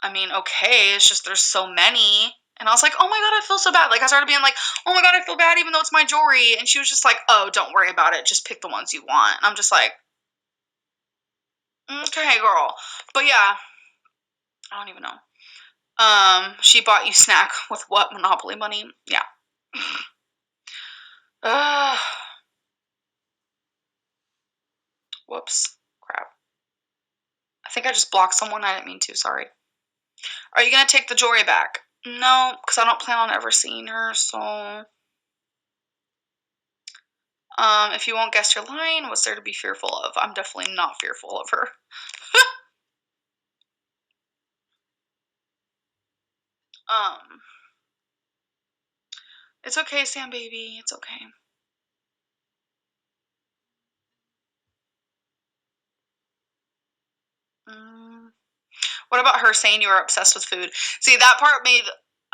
I mean, okay, it's just there's so many. And I was like, oh my god, I feel so bad. Like, I started being like, oh my god, I feel bad even though it's my jewelry. And she was just like, oh, don't worry about it. Just pick the ones you want. And I'm just like, okay, girl. But yeah, I don't even know. She bought you snack with what? Monopoly money? Yeah. Whoops. Crap. I think I just blocked someone. I didn't mean to. Sorry. Are you going to take the jewelry back? No, because I don't plan on ever seeing her, so... if you won't guess your line, what's there to be fearful of? I'm definitely not fearful of her. It's okay, Sam baby. It's okay. What about her saying you were obsessed with food? See, that part made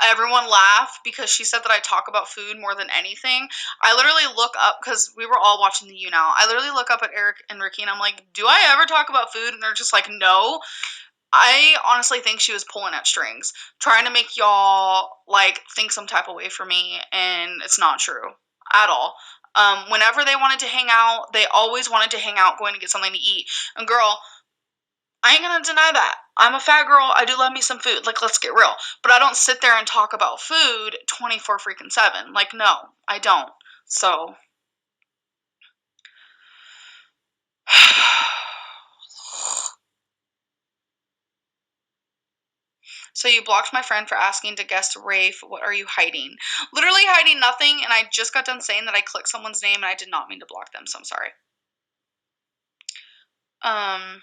everyone laugh because she said that I talk about food more than anything. I literally look up, because we were all watching the You Now. I literally look up at Eric and Ricky and I'm like, do I ever talk about food? And they're just like, no. I honestly think she was pulling at strings, trying to make y'all, like, think some type of way for me, and it's not true at all. Whenever they wanted to hang out, they always wanted to hang out, going to get something to eat. And girl, I ain't gonna deny that. I'm a fat girl. I do love me some food. Like, let's get real. But I don't sit there and talk about food 24 freaking 7. Like, no, I don't. So... So you blocked my friend for asking to guest Rafe. What are you hiding? Literally hiding nothing, and I just got done saying that I clicked someone's name and I did not mean to block them, so I'm sorry. I'm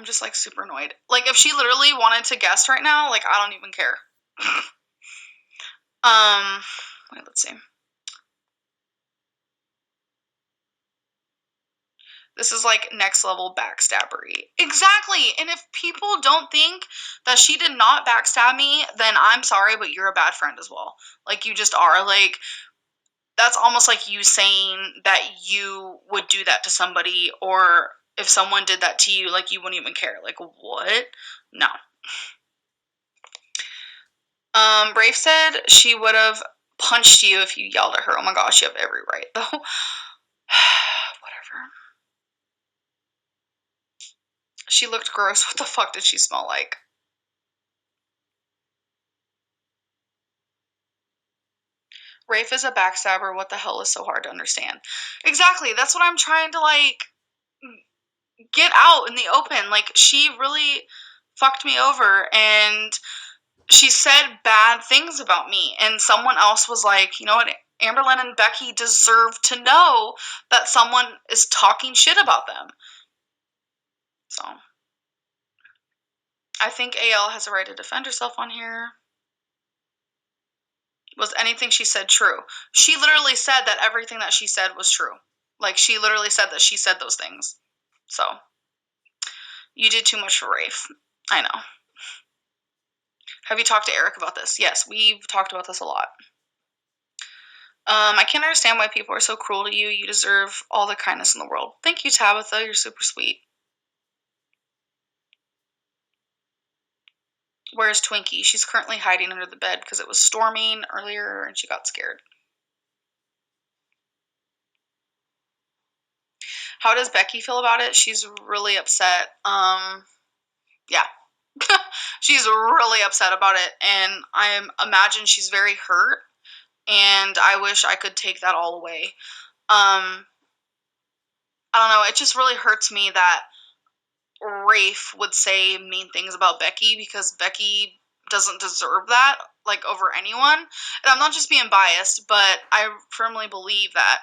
just, like, super annoyed. Like, if she literally wanted to guest right now, like, I don't even care. Wait, let's see. This is, like, next level backstabbery. Exactly. And if people don't think that she did not backstab me, then I'm sorry, but you're a bad friend as well. Like, you just are. Like, that's almost like you saying that you would do that to somebody, or if someone did that to you, like, you wouldn't even care. Like, what? No. Rafe said she would have punched you if you yelled at her. Oh my gosh, you have every right, though. Whatever. She looked gross. What the fuck did she smell like? Rafe is a backstabber. What the hell is so hard to understand? Exactly. That's what I'm trying to, like, get out in the open. Like, she really fucked me over, and she said bad things about me. And someone else was like, you know what? Amberlynn and Becky deserve to know that someone is talking shit about them. So, I think AL has a right to defend herself on here. Was anything she said true? She literally said that everything that she said was true. Like, she literally said that she said those things. So, you did too much for Rafe. I know. Have you talked to Eric about this? Yes, we've talked about this a lot. I can't understand why people are so cruel to you. You deserve all the kindness in the world. Thank you, Tabitha. You're super sweet. Where's Twinkie? She's currently hiding under the bed because it was storming earlier and she got scared. How does Becky feel about it? She's really upset. Yeah. She's really upset about it, and I imagine she's very hurt, and I wish I could take that all away. I don't know, it just really hurts me that Rafe would say mean things about Becky, because Becky doesn't deserve that, like, over anyone. And I'm not just being biased, but I firmly believe that,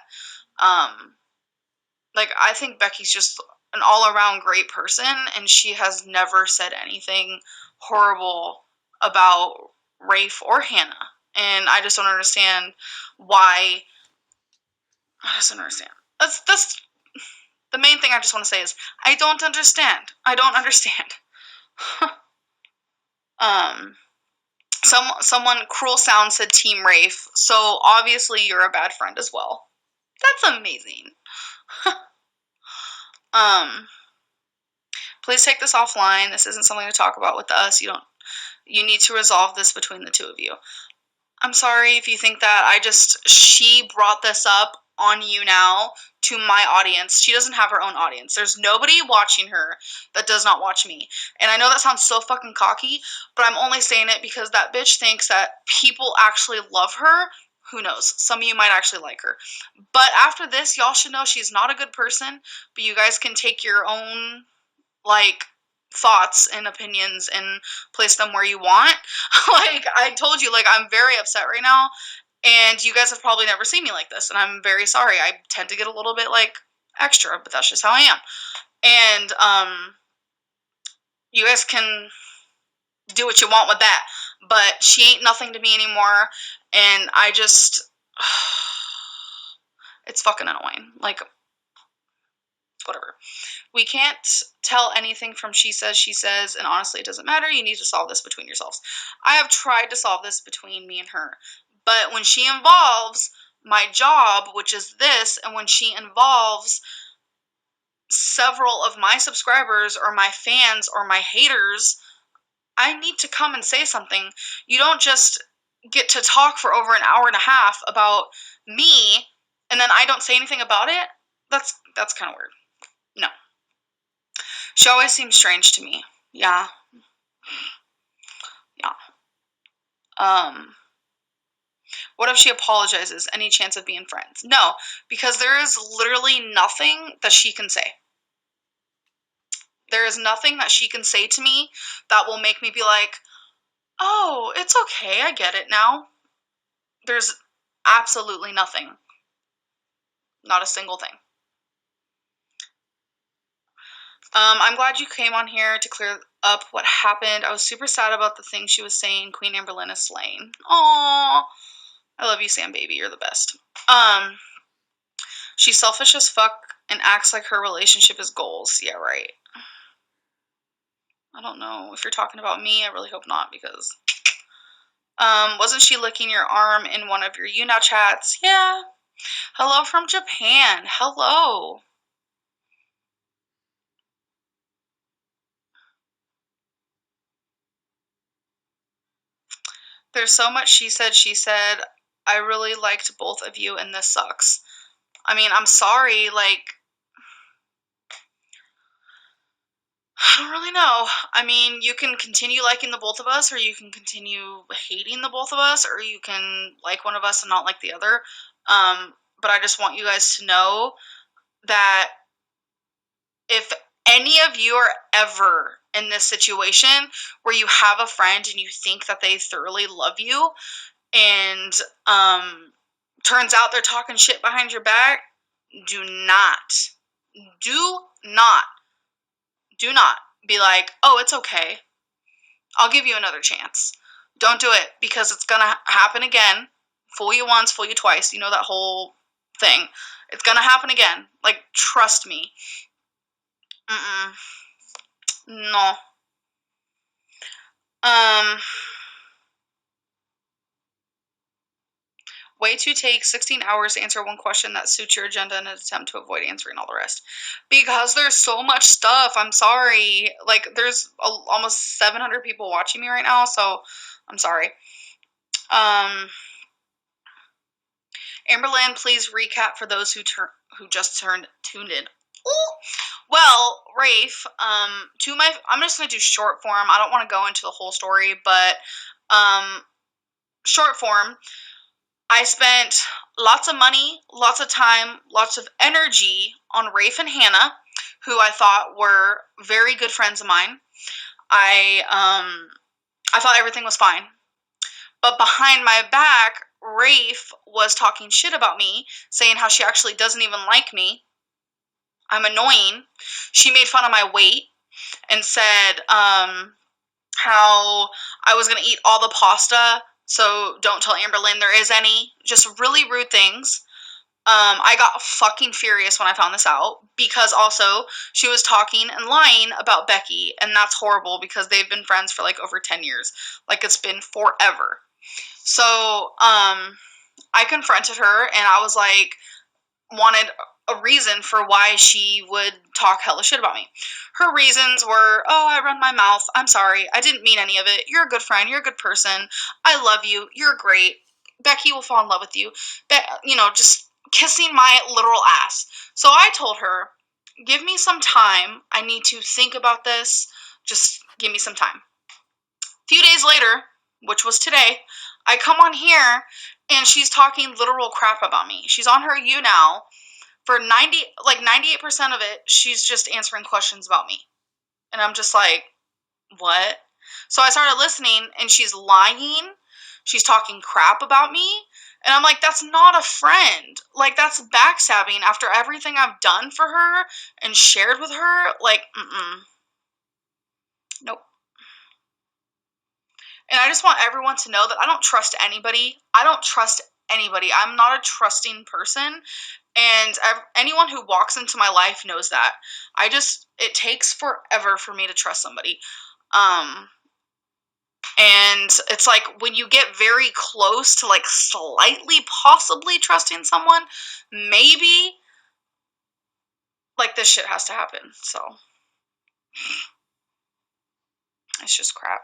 like, I think Becky's just an all-around great person, and she has never said anything horrible about Rafe or Hannah. And I just don't understand why. I just don't understand. That's the main thing I just want to say is, I don't understand. I don't understand. Someone, Cruel Sound, said Team Rafe, so obviously you're a bad friend as well. That's amazing. Please take this offline. This isn't something to talk about with us. You need to resolve this between the two of you. I'm sorry if you think that. She brought this up on you now to my audience. She doesn't have her own audience. There's nobody watching her that does not watch me. And I know that sounds so fucking cocky, but I'm only saying it because that bitch thinks that people actually love her. Who knows? Some of you might actually like her. But after this, y'all should know she's not a good person, but you guys can take your own, like, thoughts and opinions and place them where you want. Like, I told you, like, I'm very upset right now, and you guys have probably never seen me like this, and I'm very sorry. I tend to get a little bit, like, extra, but that's just how I am. And, you guys can do what you want with that, but she ain't nothing to me anymore, and I just, it's fucking annoying. Like, whatever. We can't tell anything from she says, and honestly, it doesn't matter. You need to solve this between yourselves. I have tried to solve this between me and her, but when she involves my job, which is this, and when she involves several of my subscribers or my fans or my haters, I need to come and say something. You don't just get to talk for over an hour and a half about me, and then I don't say anything about it. That's kind of weird. No. She always seems strange to me. Yeah. What if she apologizes? Any chance of being friends? No, because there is literally nothing that she can say. There is nothing that she can say to me that will make me be like, oh, it's okay, I get it now. There's absolutely nothing. Not a single thing. I'm glad you came on here to clear up what happened. I was super sad about the thing she was saying. Queen Amberlynn is slain. Aww. I love you, Sam baby. You're the best. She's selfish as fuck and acts like her relationship is goals. Yeah, right. I don't know. If you're talking about me, I really hope not, because wasn't she licking your arm in one of your You Now chats? Yeah. Hello from Japan. Hello. There's so much she said. I really liked both of you, and this sucks. I mean, I'm sorry, like, I don't really know. I mean, you can continue liking the both of us, or you can continue hating the both of us, or you can like one of us and not like the other. But I just want you guys to know that if any of you are ever in this situation where you have a friend and you think that they thoroughly love you, and turns out they're talking shit behind your back, do not be like, oh, it's okay, I'll give you another chance. Don't do it, because it's gonna happen again, Fool you once, fool you twice. You know that whole thing. It's gonna happen again. Like, trust me. No. Way to take 16 hours to answer one question that suits your agenda in an attempt to avoid answering all the rest. Because there's so much stuff. I'm sorry. Like, there's almost 700 people watching me right now, so I'm sorry. Amberlynn, please recap for those who just tuned in. Ooh. Well, Rafe, I'm just going to do short form. I don't want to go into the whole story, but short form, I spent lots of money, lots of time, lots of energy on Rafe and Hannah, who I thought were very good friends of mine. I thought everything was fine. But behind my back, Rafe was talking shit about me, saying how she actually doesn't even like me. I'm annoying. She made fun of my weight and said how I was going to eat all the pasta, so don't tell Amberlynn there is any. Just really rude things. I got fucking furious when I found this out, because also she was talking and lying about Becky, and that's horrible because they've been friends for like over 10 years. Like, it's been forever. So, I confronted her, and I was like, wanted a reason for why she would talk hella shit about me. Her reasons were, oh, I run my mouth. I'm sorry. I didn't mean any of it. You're a good friend. You're a good person. I love you. You're great. Becky will fall in love with you. Just kissing my literal ass. So I told her, give me some time. I need to think about this. Just give me some time. A few days later, which was today, I come on here and she's talking literal crap about me. She's on her now. For 98% of it, she's just answering questions about me. And I'm just like, what? So I started listening, and she's lying. She's talking crap about me. And I'm like, that's not a friend. Like, that's backstabbing after everything I've done for her and shared with her. Like, nope. And I just want everyone to know that I don't trust anybody. I'm not a trusting person. And anyone who walks into my life knows that. It takes forever for me to trust somebody. And it's like when you get very close to like slightly possibly trusting someone, maybe like this shit has to happen. So it's just crap.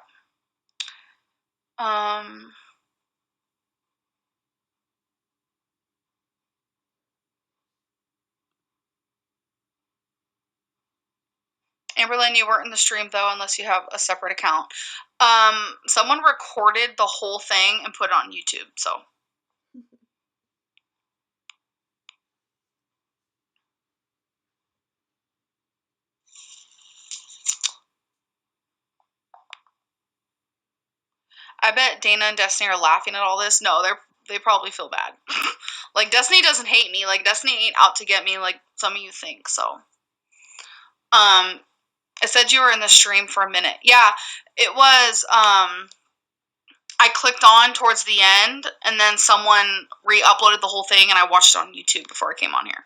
Amberlynn, you weren't in the stream, though, unless you have a separate account. Someone recorded the whole thing and put it on YouTube, so. I bet Dana and Destiny are laughing at all this. No, they probably feel bad. Like, Destiny doesn't hate me. Like, Destiny ain't out to get me like some of you think, so. It said you were in the stream for a minute. Yeah, it was, I clicked on towards the end, and then someone re-uploaded the whole thing, and I watched it on YouTube before I came on here.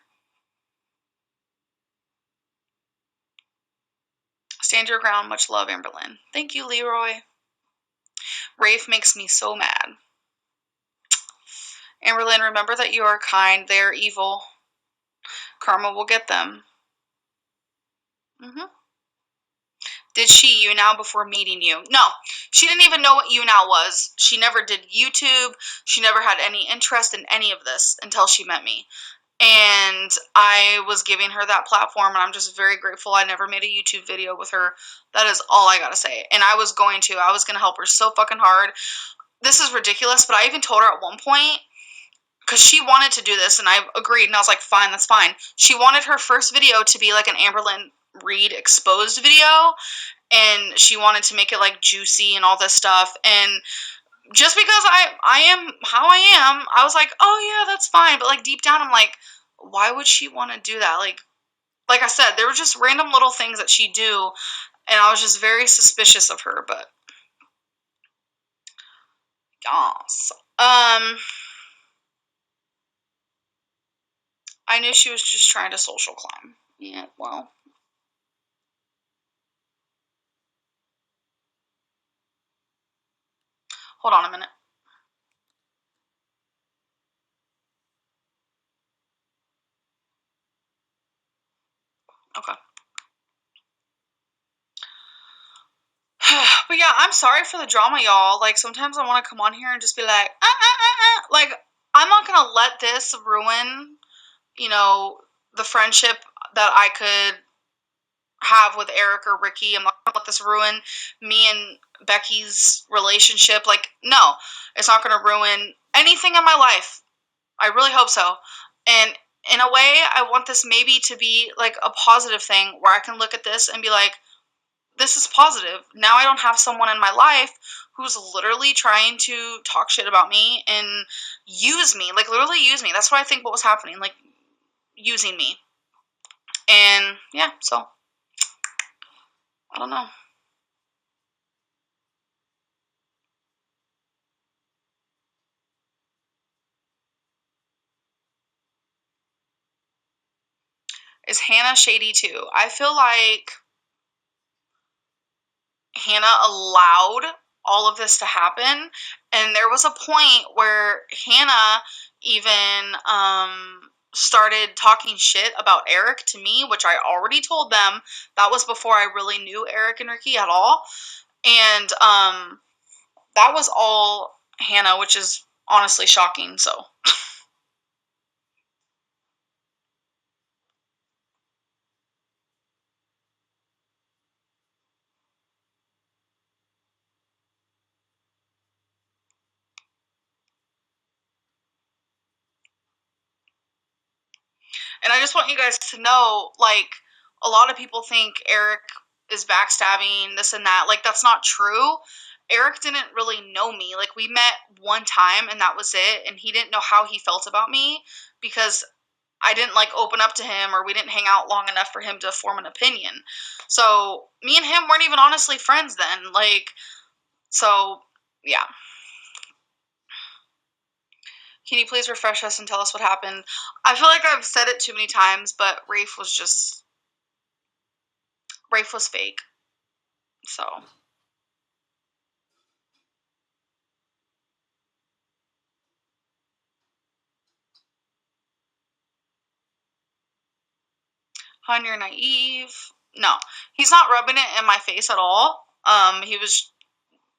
Stand your ground. Much love, Amberlynn. Thank you, Leroy. Rafe makes me so mad. Amberlynn, remember that you are kind. They are evil. Karma will get them. Did she YouNow before meeting you? No. She didn't even know what YouNow was. She never did YouTube. She never had any interest in any of this until she met me. And I was giving her that platform, and I'm just very grateful I never made a YouTube video with her. That is all I gotta say. And I was going to help her so fucking hard. This is ridiculous, but I even told her at one point, because she wanted to do this, and I agreed, and I was like, fine, that's fine. She wanted her first video to be like an Amberlynn Reid exposed video, and she wanted to make it like juicy and all this stuff. And just because I am how I am, I was like, oh yeah, that's fine. But like deep down, I'm like, why would she want to do that? Like I said, there were just random little things that she do, and I was just very suspicious of her. But yes, I knew she was just trying to social climb. Yeah, well. Hold on a minute. Okay. But yeah, I'm sorry for the drama, y'all. Like, sometimes I want to come on here and just be like, Like, I'm not going to let this ruin, you know, the friendship that I could have with Eric or Ricky. I'm not going to let this ruin me and Becky's relationship. Like, no, it's not going to ruin anything in my life. I really hope so. And in a way, I want this maybe to be like a positive thing where I can look at this and be like, this is positive. Now I don't have someone in my life who's literally trying to talk shit about me and use me. Like, literally use me. That's what I think what was happening. Like, using me. And, yeah, so, I don't know. Is Hannah shady too? I feel like Hannah allowed all of this to happen, and there was a point where Hannah even started talking shit about Eric to me, which I already told them. That was before I really knew Eric and Ricky at all, and that was all Hannah, which is honestly shocking. So and I just want you guys to know, like, a lot of people think Eric is backstabbing, this and that. Like, that's not true. Eric didn't really know me. Like, we met one time and that was it. And he didn't know how he felt about me because I didn't, like, open up to him, or we didn't hang out long enough for him to form an opinion. So, me and him weren't even honestly friends then. Like, so, yeah. Can you please refresh us and tell us what happened? I feel like I've said it too many times, but Rafe was fake. So, Hun, you're naive. No, he's not rubbing it in my face at all. He was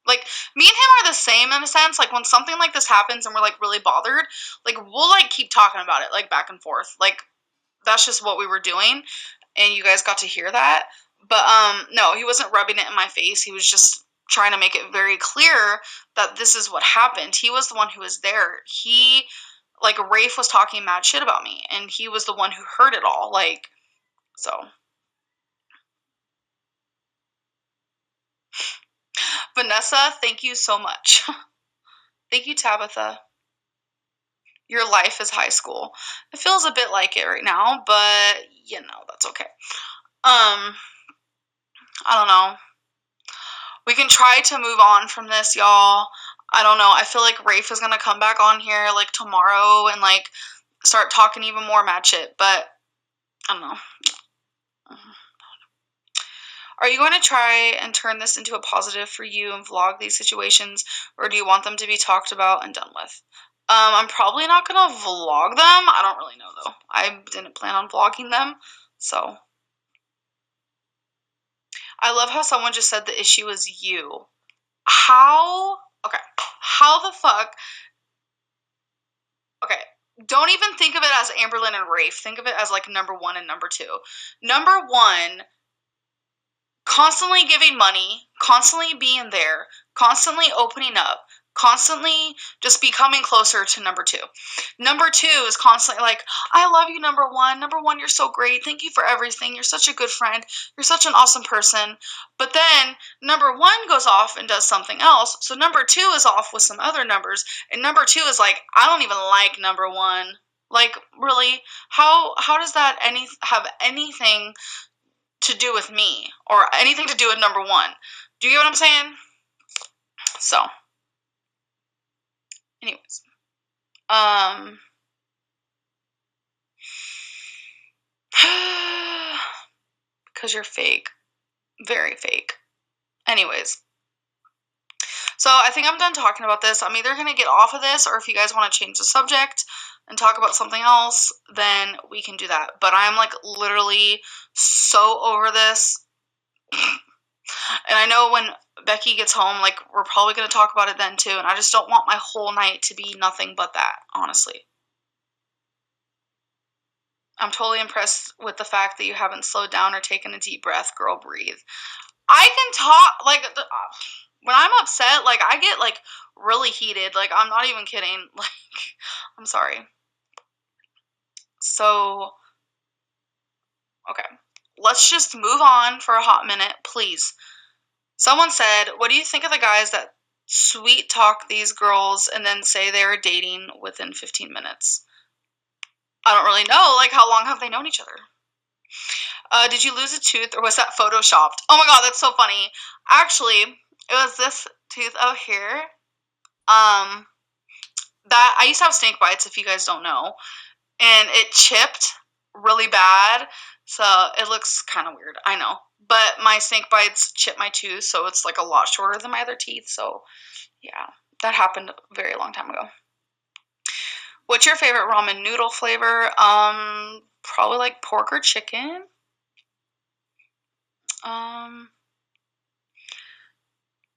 like, me and him are the same in a sense. Like, when something like this happens and we're like really bothered, like, we'll like keep talking about it, like, back and forth. Like, that's just what we were doing, and you guys got to hear that. But no, he wasn't rubbing it in my face. He was just trying to make it very clear that this is what happened. He was the one who was there. Like, Rafe was talking mad shit about me, and he was the one who heard it all. Like, so. Vanessa, thank you so much. Thank you, Tabitha. Your life is high school. It feels a bit like it right now, but you know, that's okay. I don't know. We can try to move on from this, y'all. I don't know. I feel like Rafe is gonna come back on here like tomorrow and like start talking even more mad shit, but I don't know. Are you going to try and turn this into a positive for you and vlog these situations, or do you want them to be talked about and done with? I'm probably not going to vlog them. I don't really know, though. I didn't plan on vlogging them, so. I love how someone just said the issue is you. How? Okay. How the fuck? Okay. Don't even think of it as Amberlynn and Rafe. Think of it as, like, number one and number two. Number one, constantly giving money, constantly being there, constantly opening up, constantly just becoming closer to number two. Number two is constantly like, I love you, number one. Number one, you're so great. Thank you for everything. You're such a good friend. You're such an awesome person. But then number one goes off and does something else. So number two is off with some other numbers. And number two is like, I don't even like number one. Like, really? How does that have anything to do with me or anything to do with number one? Do you get what I'm saying? So, anyways, Because you're fake. Very fake. Anyways. So I think I'm done talking about this. I'm either going to get off of this, or if you guys want to change the subject and talk about something else, then we can do that. But I'm like literally so over this. And I know when Becky gets home, like we're probably going to talk about it then too. And I just don't want my whole night to be nothing but that, honestly. I'm totally impressed with the fact that you haven't slowed down or taken a deep breath. Girl, breathe. I can talk, like, when I'm upset, like, I get, like, really heated. Like, I'm not even kidding. Like, I'm sorry. So, okay. Let's just move on for a hot minute, please. Someone said, what do you think of the guys that sweet talk these girls and then say they are dating within 15 minutes? I don't really know. Like, how long have they known each other? Did you lose a tooth or was that photoshopped? Oh my god, that's so funny. Actually, it was this tooth out here. That I used to have snake bites, if you guys don't know, and it chipped really bad, so it looks kind of weird, I know, but my snake bites chipped my tooth, so it's like a lot shorter than my other teeth, so yeah, that happened a very long time ago. What's your favorite ramen noodle flavor? Probably like pork or chicken.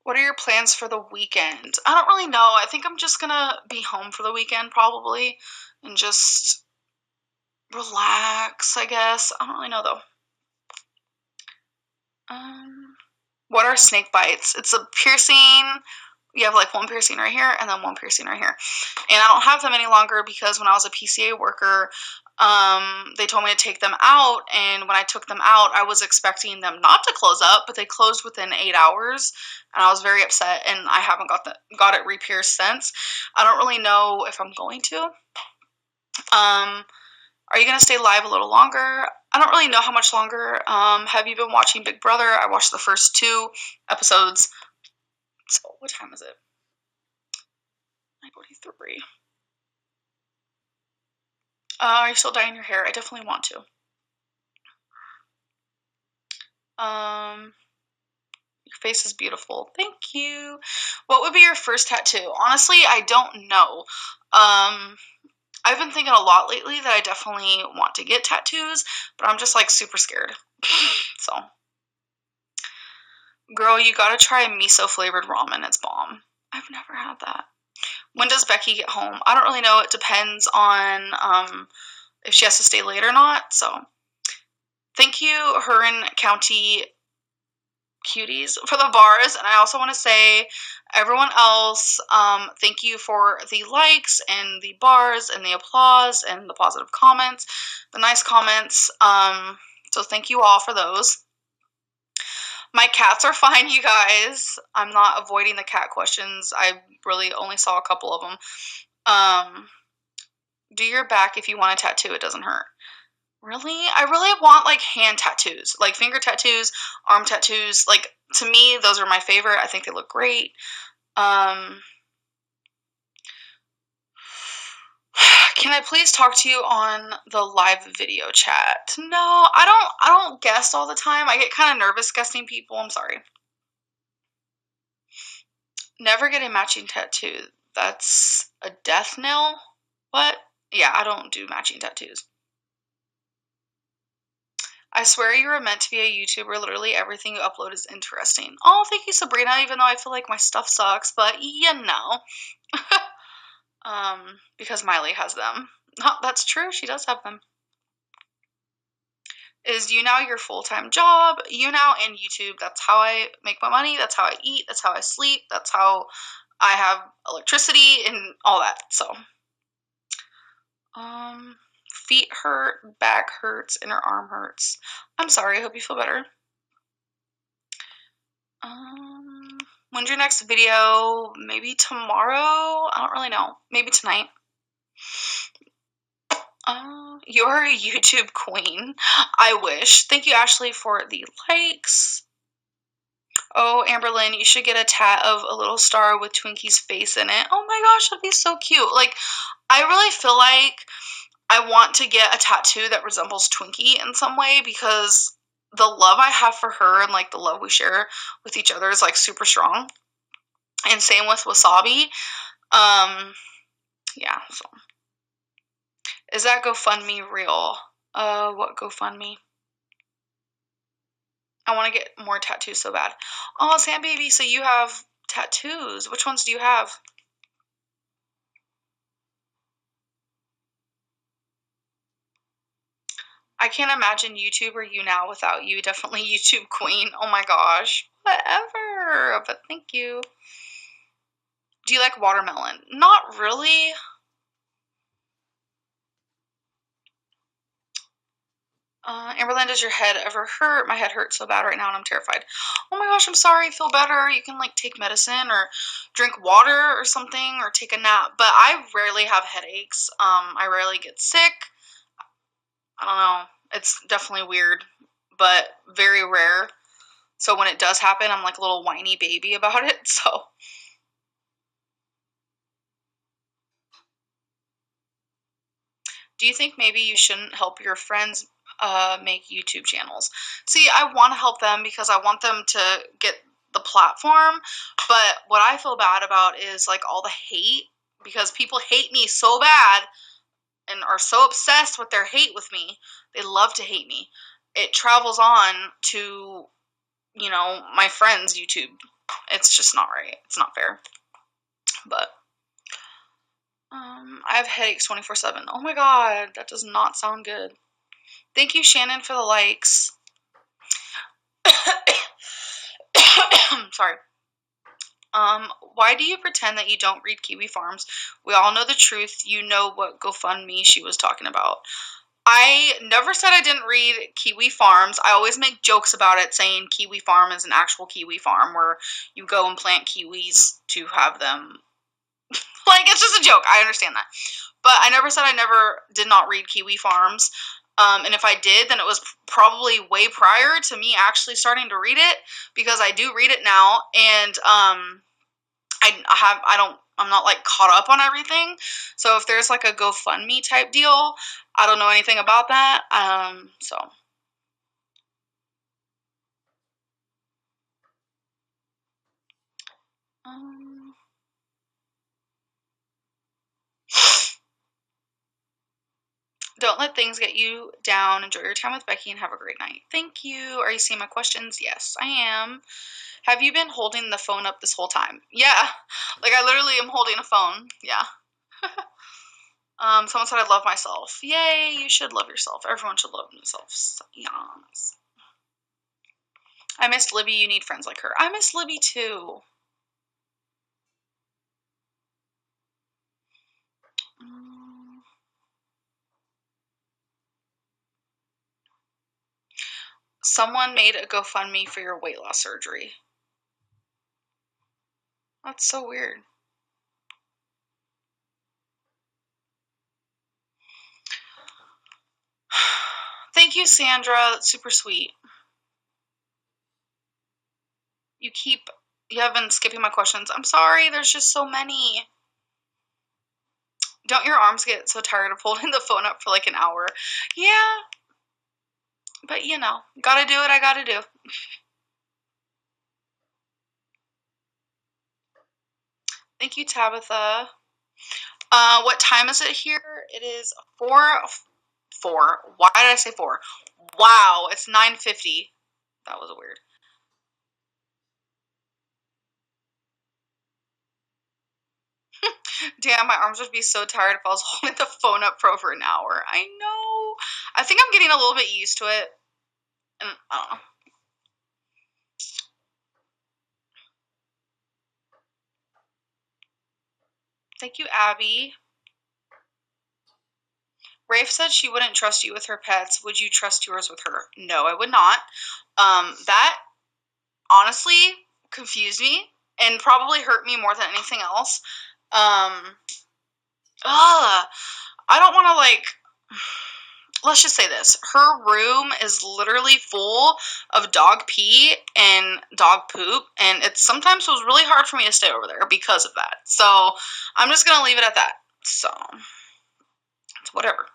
What are your plans for the weekend? I don't really know. I think I'm just gonna be home for the weekend probably and just relax, I guess. I don't really know though. What are snake bites? It's a piercing. You have like one piercing right here and then one piercing right here. And I don't have them any longer because when I was a PCA worker, they told me to take them out, and when I took them out, I was expecting them not to close up, but they closed within 8 hours, and I was very upset, and I haven't got it re-pierced since. I don't really know if I'm going to. Are you going to stay live a little longer? I don't really know how much longer. Have you been watching Big Brother? I watched the first 2 episodes. So, what time is it? 9:43. Are you still dyeing your hair? I definitely want to. Your face is beautiful. Thank you. What would be your first tattoo? Honestly, I don't know. I've been thinking a lot lately that I definitely want to get tattoos, but I'm just like super scared. So, girl, you gotta try miso flavored ramen. It's bomb. I've never had that. When does Becky get home? I don't really know. It depends on if she has to stay late or not. So, thank you, Huron County Cuties, for the bars. And I also want to say, everyone else, thank you for the likes and the bars and the applause and the positive comments, the nice comments. So thank you all for those. My cats are fine, you guys. I'm not avoiding the cat questions. I really only saw a couple of them. Do your back if you want a tattoo. It doesn't hurt. Really? I really want, like, hand tattoos. Like, finger tattoos, arm tattoos. Like, to me, those are my favorite. I think they look great. Can I please talk to you on the live video chat? No, I don't guest all the time. I get kind of nervous guesting people. I'm sorry. Never get a matching tattoo. That's a death knell? What? Yeah, I don't do matching tattoos. I swear you were meant to be a YouTuber. Literally everything you upload is interesting. Oh, thank you, Sabrina, even though I feel like my stuff sucks, but you know. Because Miley has them. No, that's true, she does have them. Is YouNow your full-time job? YouNow and YouTube, that's how I make my money, that's how I eat, that's how I sleep, that's how I have electricity and all that, so. Feet hurt, back hurts, inner arm hurts. I'm sorry, I hope you feel better. When's your next video? Maybe tomorrow? I don't really know. Maybe tonight. You're a YouTube queen. I wish. Thank you, Ashley, for the likes. Oh, Amberlynn, you should get a tat of a little star with Twinkie's face in it. Oh my gosh, that'd be so cute. Like, I really feel like I want to get a tattoo that resembles Twinkie in some way because the love I have for her and, like, the love we share with each other is, like, super strong. And same with Wasabi. Yeah, so. Is that GoFundMe real? What GoFundMe? I want to get more tattoos so bad. Oh, Sam Baby, so you have tattoos. Which ones do you have? I can't imagine YouTube or you now without you. Definitely YouTube queen. Oh my gosh. Whatever. But thank you. Do you like watermelon? Not really. Amberlynn, does your head ever hurt? My head hurts so bad right now and I'm terrified. Oh my gosh, I'm sorry. Feel better. You can, like, take medicine or drink water or something or take a nap. But I rarely have headaches. I rarely get sick. I don't know. It's definitely weird, but very rare. So when it does happen, I'm like a little whiny baby about it. So. Do you think maybe you shouldn't help your friends make YouTube channels? See, I want to help them because I want them to get the platform. But what I feel bad about is, like, all the hate, because people hate me so bad and are so obsessed with their hate with me. They love to hate me. It travels on to, you know, my friends' YouTube. It's just not right. It's not fair. But I have headaches 24/7. Oh my god, that does not sound good. Thank you, Shannon, for the likes. Sorry. Why do you pretend that you don't read Kiwi Farms? We all know the truth. You know what GoFundMe she was talking about. I never said I didn't read Kiwi Farms. I always make jokes about it, saying Kiwi Farm is an actual kiwi farm where you go and plant kiwis to have them. Like, it's just a joke. I understand that. But I never said I did not read Kiwi Farms. And if I did, then it was probably way prior to me actually starting to read it, because I do read it now, and I'm not, like, caught up on everything. So if there's, like, a GoFundMe type deal, I don't know anything about that. So. Don't let things get you down. Enjoy your time with Becky and have a great night. Thank you. Are you seeing my questions? Yes, I am. Have you been holding the phone up this whole time? Yeah. Like, I literally am holding a phone. Yeah. Someone said I love myself. Yay, you should love yourself. Everyone should love themselves. Yes. I missed Libby. You need friends like her. I miss Libby too. Someone made a GoFundMe for your weight loss surgery. That's so weird. Thank you, Sandra. That's super sweet. You have been skipping my questions. I'm sorry, there's just so many. Don't your arms get so tired of holding the phone up for like an hour? Yeah. But, you know, gotta do what I gotta do. Thank you, Tabitha. What time is it here? It is 4. Why did I say 4? Wow, it's 9:50. That was weird. Damn, my arms would be so tired if I was holding the phone up for over an hour. I know. I think I'm getting a little bit used to it. And I don't know. Thank you, Abby. Rafe said she wouldn't trust you with her pets. Would you trust yours with her? No, I would not. That honestly confused me and probably hurt me more than anything else. I don't want to, like, let's just say this. Her room is literally full of dog pee and dog poop, and it sometimes was really hard for me to stay over there because of that. So I'm just going to leave it at that. So it's whatever.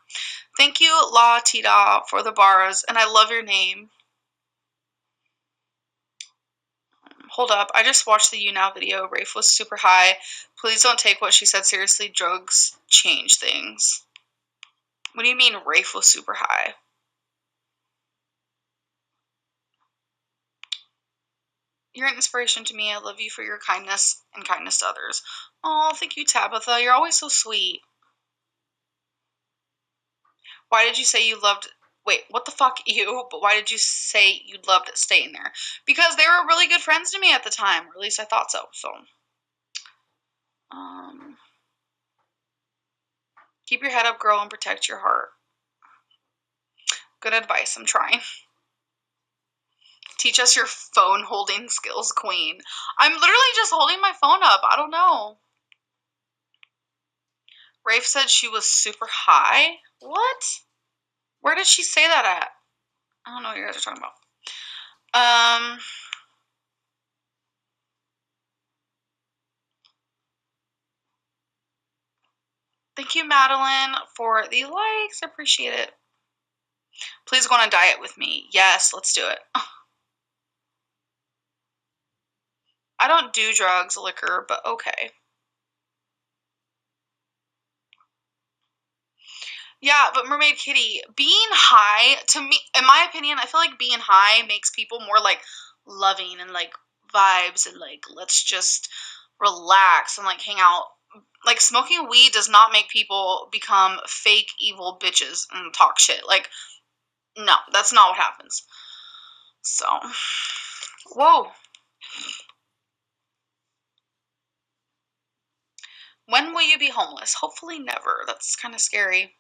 Thank you, La Tita, for the bars, and I love your name. Hold up. I just watched the You Now video. Rafe was super high. Please don't take what she said seriously. Drugs change things. What do you mean Rafe was super high? You're an inspiration to me. I love you for your kindness and kindness to others. Oh, thank you, Tabitha. You're always so sweet. Why did you say you loved... Wait, what the fuck, you? But why did you say you loved staying there? Because they were really good friends to me at the time. Or at least I thought so. Keep your head up, girl, and protect your heart. Good advice. I'm trying. Teach us your phone holding skills, queen. I'm literally just holding my phone up. I don't know. Rafe said she was super high. What? Where did she say that at? I don't know what you guys are talking about. Thank you, Madeline, for the likes. I appreciate it. Please go on a diet with me. Yes, let's do it. I don't do drugs, liquor, but okay. Yeah, but Mermaid Kitty, being high, to me, in my opinion, I feel like being high makes people more, like, loving and, like, vibes and, like, let's just relax and, like, hang out. Like, smoking weed does not make people become fake evil bitches and talk shit. Like, no, that's not what happens. So, whoa. When will you be homeless? Hopefully never. That's kind of scary.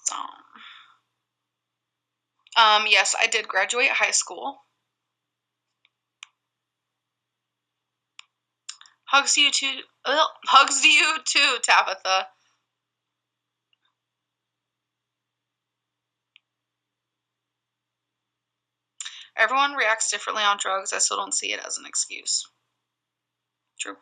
So, yes, I did graduate high school. Hugs to you too. Hugs to you too, Tabitha. Everyone reacts differently on drugs. I still don't see it as an excuse. True.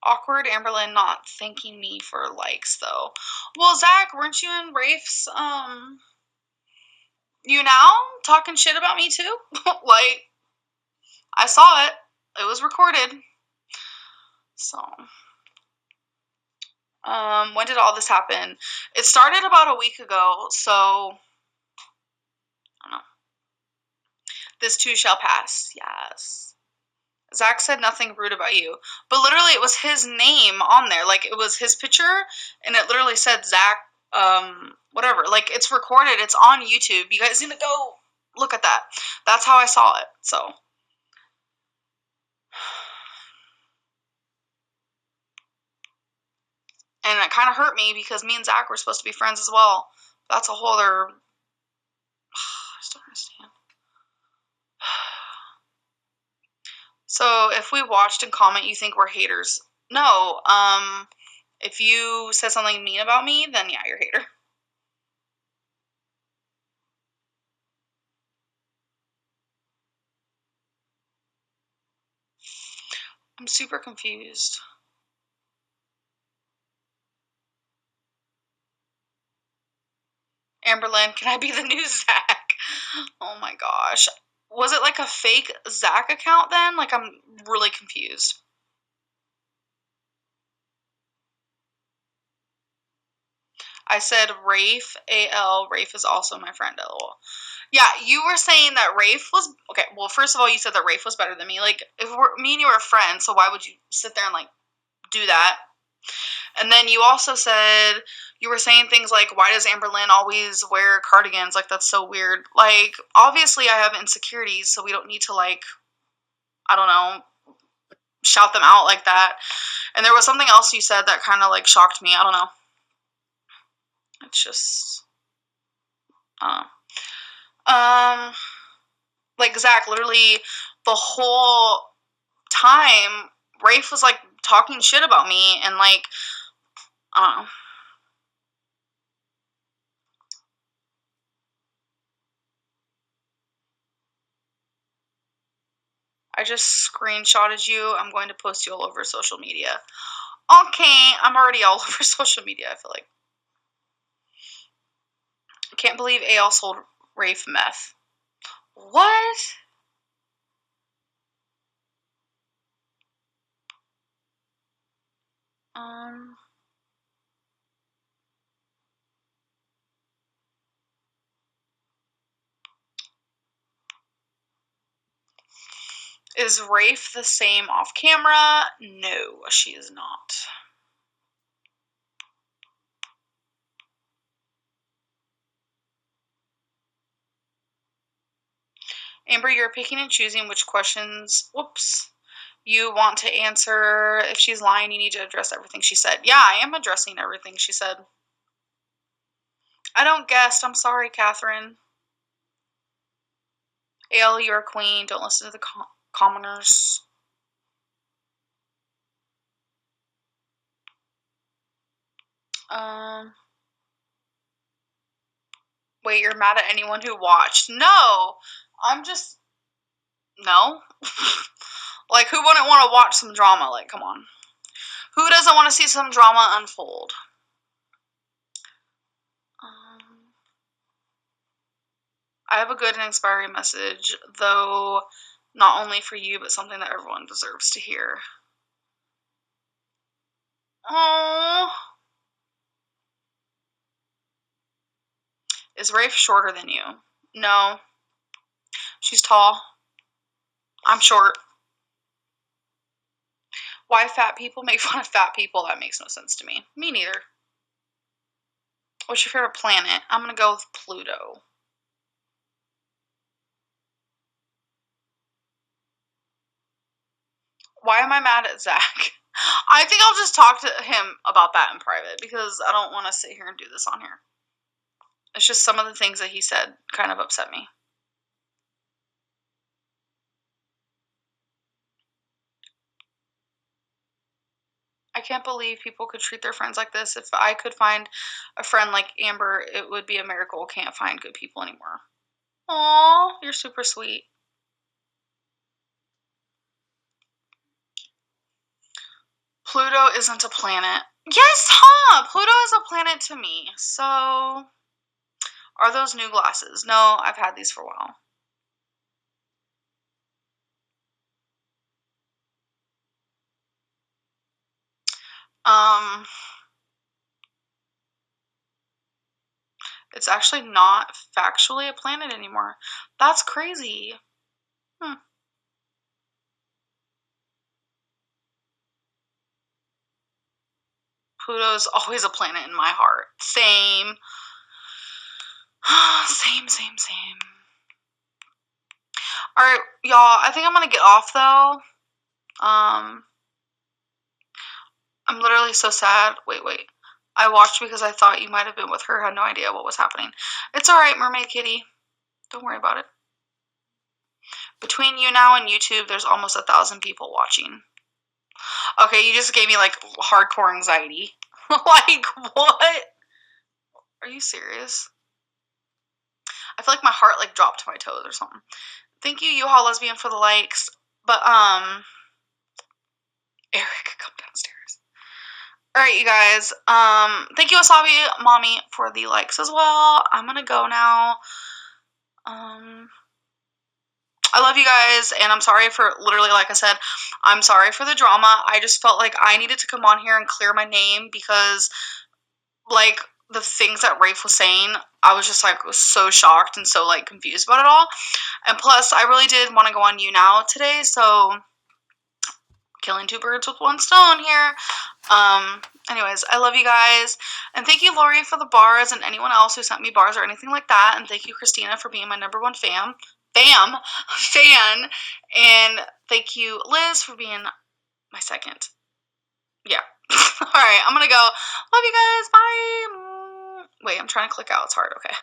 Awkward Amberlynn not thanking me for likes though. Well, Zach, weren't you in Rafe's You Now talking shit about me too? Like, I saw it. It was recorded. So, when did all this happen? It started about a week ago, so I don't know. This too shall pass. Yes. Zach said nothing rude about you. But literally, it was his name on there. Like, it was his picture, and it literally said Zach, whatever. Like, it's recorded. It's on YouTube. You guys need to go look at that. That's how I saw it. So. And it kind of hurt me because me and Zach were supposed to be friends as well. That's a whole other... I just don't understand. So, if we watched and comment, you think we're haters. No, if you said something mean about me, then yeah, you're a hater. I'm super confused. Amberlynn, can I be the new Zach? Oh my gosh. Was it like a fake Zach account then? Like, I'm really confused. I said Rafe, A-L. Rafe is also my friend, LOL. Yeah, you were saying that Rafe was... Okay, well, first of all, you said that Rafe was better than me. Like, if me and you were friends, so why would you sit there and, like, do that? And then you also said... You were saying things like, why does Amberlynn always wear cardigans? Like, that's so weird. Like, obviously I have insecurities, so we don't need to, like... I don't know... shout them out like that. And there was something else you said that kind of, like, shocked me. I don't know. It's just... I don't know. Like, Zach, literally, the whole time, Rafe was, like, talking shit about me, and, like, I don't know. I just screenshotted you. I'm going to post you all over social media. Okay, I'm already all over social media, I feel like. I can't believe AL sold Rafe meth. What? Is Rafe the same off camera? No, she is not. Amber, you're picking and choosing which questions, you want to answer. If she's lying, you need to address everything she said. Yeah, I am addressing everything she said. I don't guess. I'm sorry, Catherine. Ale, you're a queen. Don't listen to the commoners. Wait, you're mad at anyone who watched? No, I'm just... No. Like, who wouldn't want to watch some drama? Like, come on. Who doesn't want to see some drama unfold? I have a good and inspiring message, though not only for you, but something that everyone deserves to hear. Oh. Is Rafe shorter than you? No. She's tall. I'm short. Why fat people make fun of fat people? That makes no sense to me. Me neither. What's your favorite planet? I'm going to go with Pluto. Why am I mad at Zach? I think I'll just talk to him about that in private because I don't want to sit here and do this on here. It's just some of the things that he said kind of upset me. I can't believe people could treat their friends like this. If I could find a friend like Amber, it would be a miracle. Can't find good people anymore. Aw, you're super sweet. Pluto isn't a planet. Yes, huh? Pluto is a planet to me. So, are those new glasses? No, I've had these for a while. It's actually not factually a planet anymore. That's crazy. Pluto's always a planet in my heart. Same. Same. Alright, y'all, I think I'm gonna get off, though. I'm literally so sad. Wait. I watched because I thought you might have been with her. Had no idea what was happening. It's alright, Mermaid Kitty. Don't worry about it. Between you now and YouTube, there's almost 1,000 people watching. Okay, you just gave me, like, hardcore anxiety. Like, what? Are you serious? I feel like my heart, like, dropped to my toes or something. Thank you, U-Haul Lesbian, for the likes. But, Eric, come downstairs. Alright, you guys. Thank you, Wasabi Mommy, for the likes as well. I'm gonna go now. I love you guys, and I'm sorry for, literally, like I said, I'm sorry for the drama. I just felt like I needed to come on here and clear my name because, like, the things that Rafe was saying, I was just, like, so shocked and so, like, confused about it all. And plus, I really did want to go on You Now today, so killing two birds with one stone here. Anyways, I love you guys, and thank you, Lori, for the bars, and anyone else who sent me bars or anything like that, and thank you, Christina, for being my #1 fan, and thank you, Liz, for being my second. Yeah. Alright, I'm gonna go. Love you guys, bye. Wait, I'm trying to click out, it's hard, okay.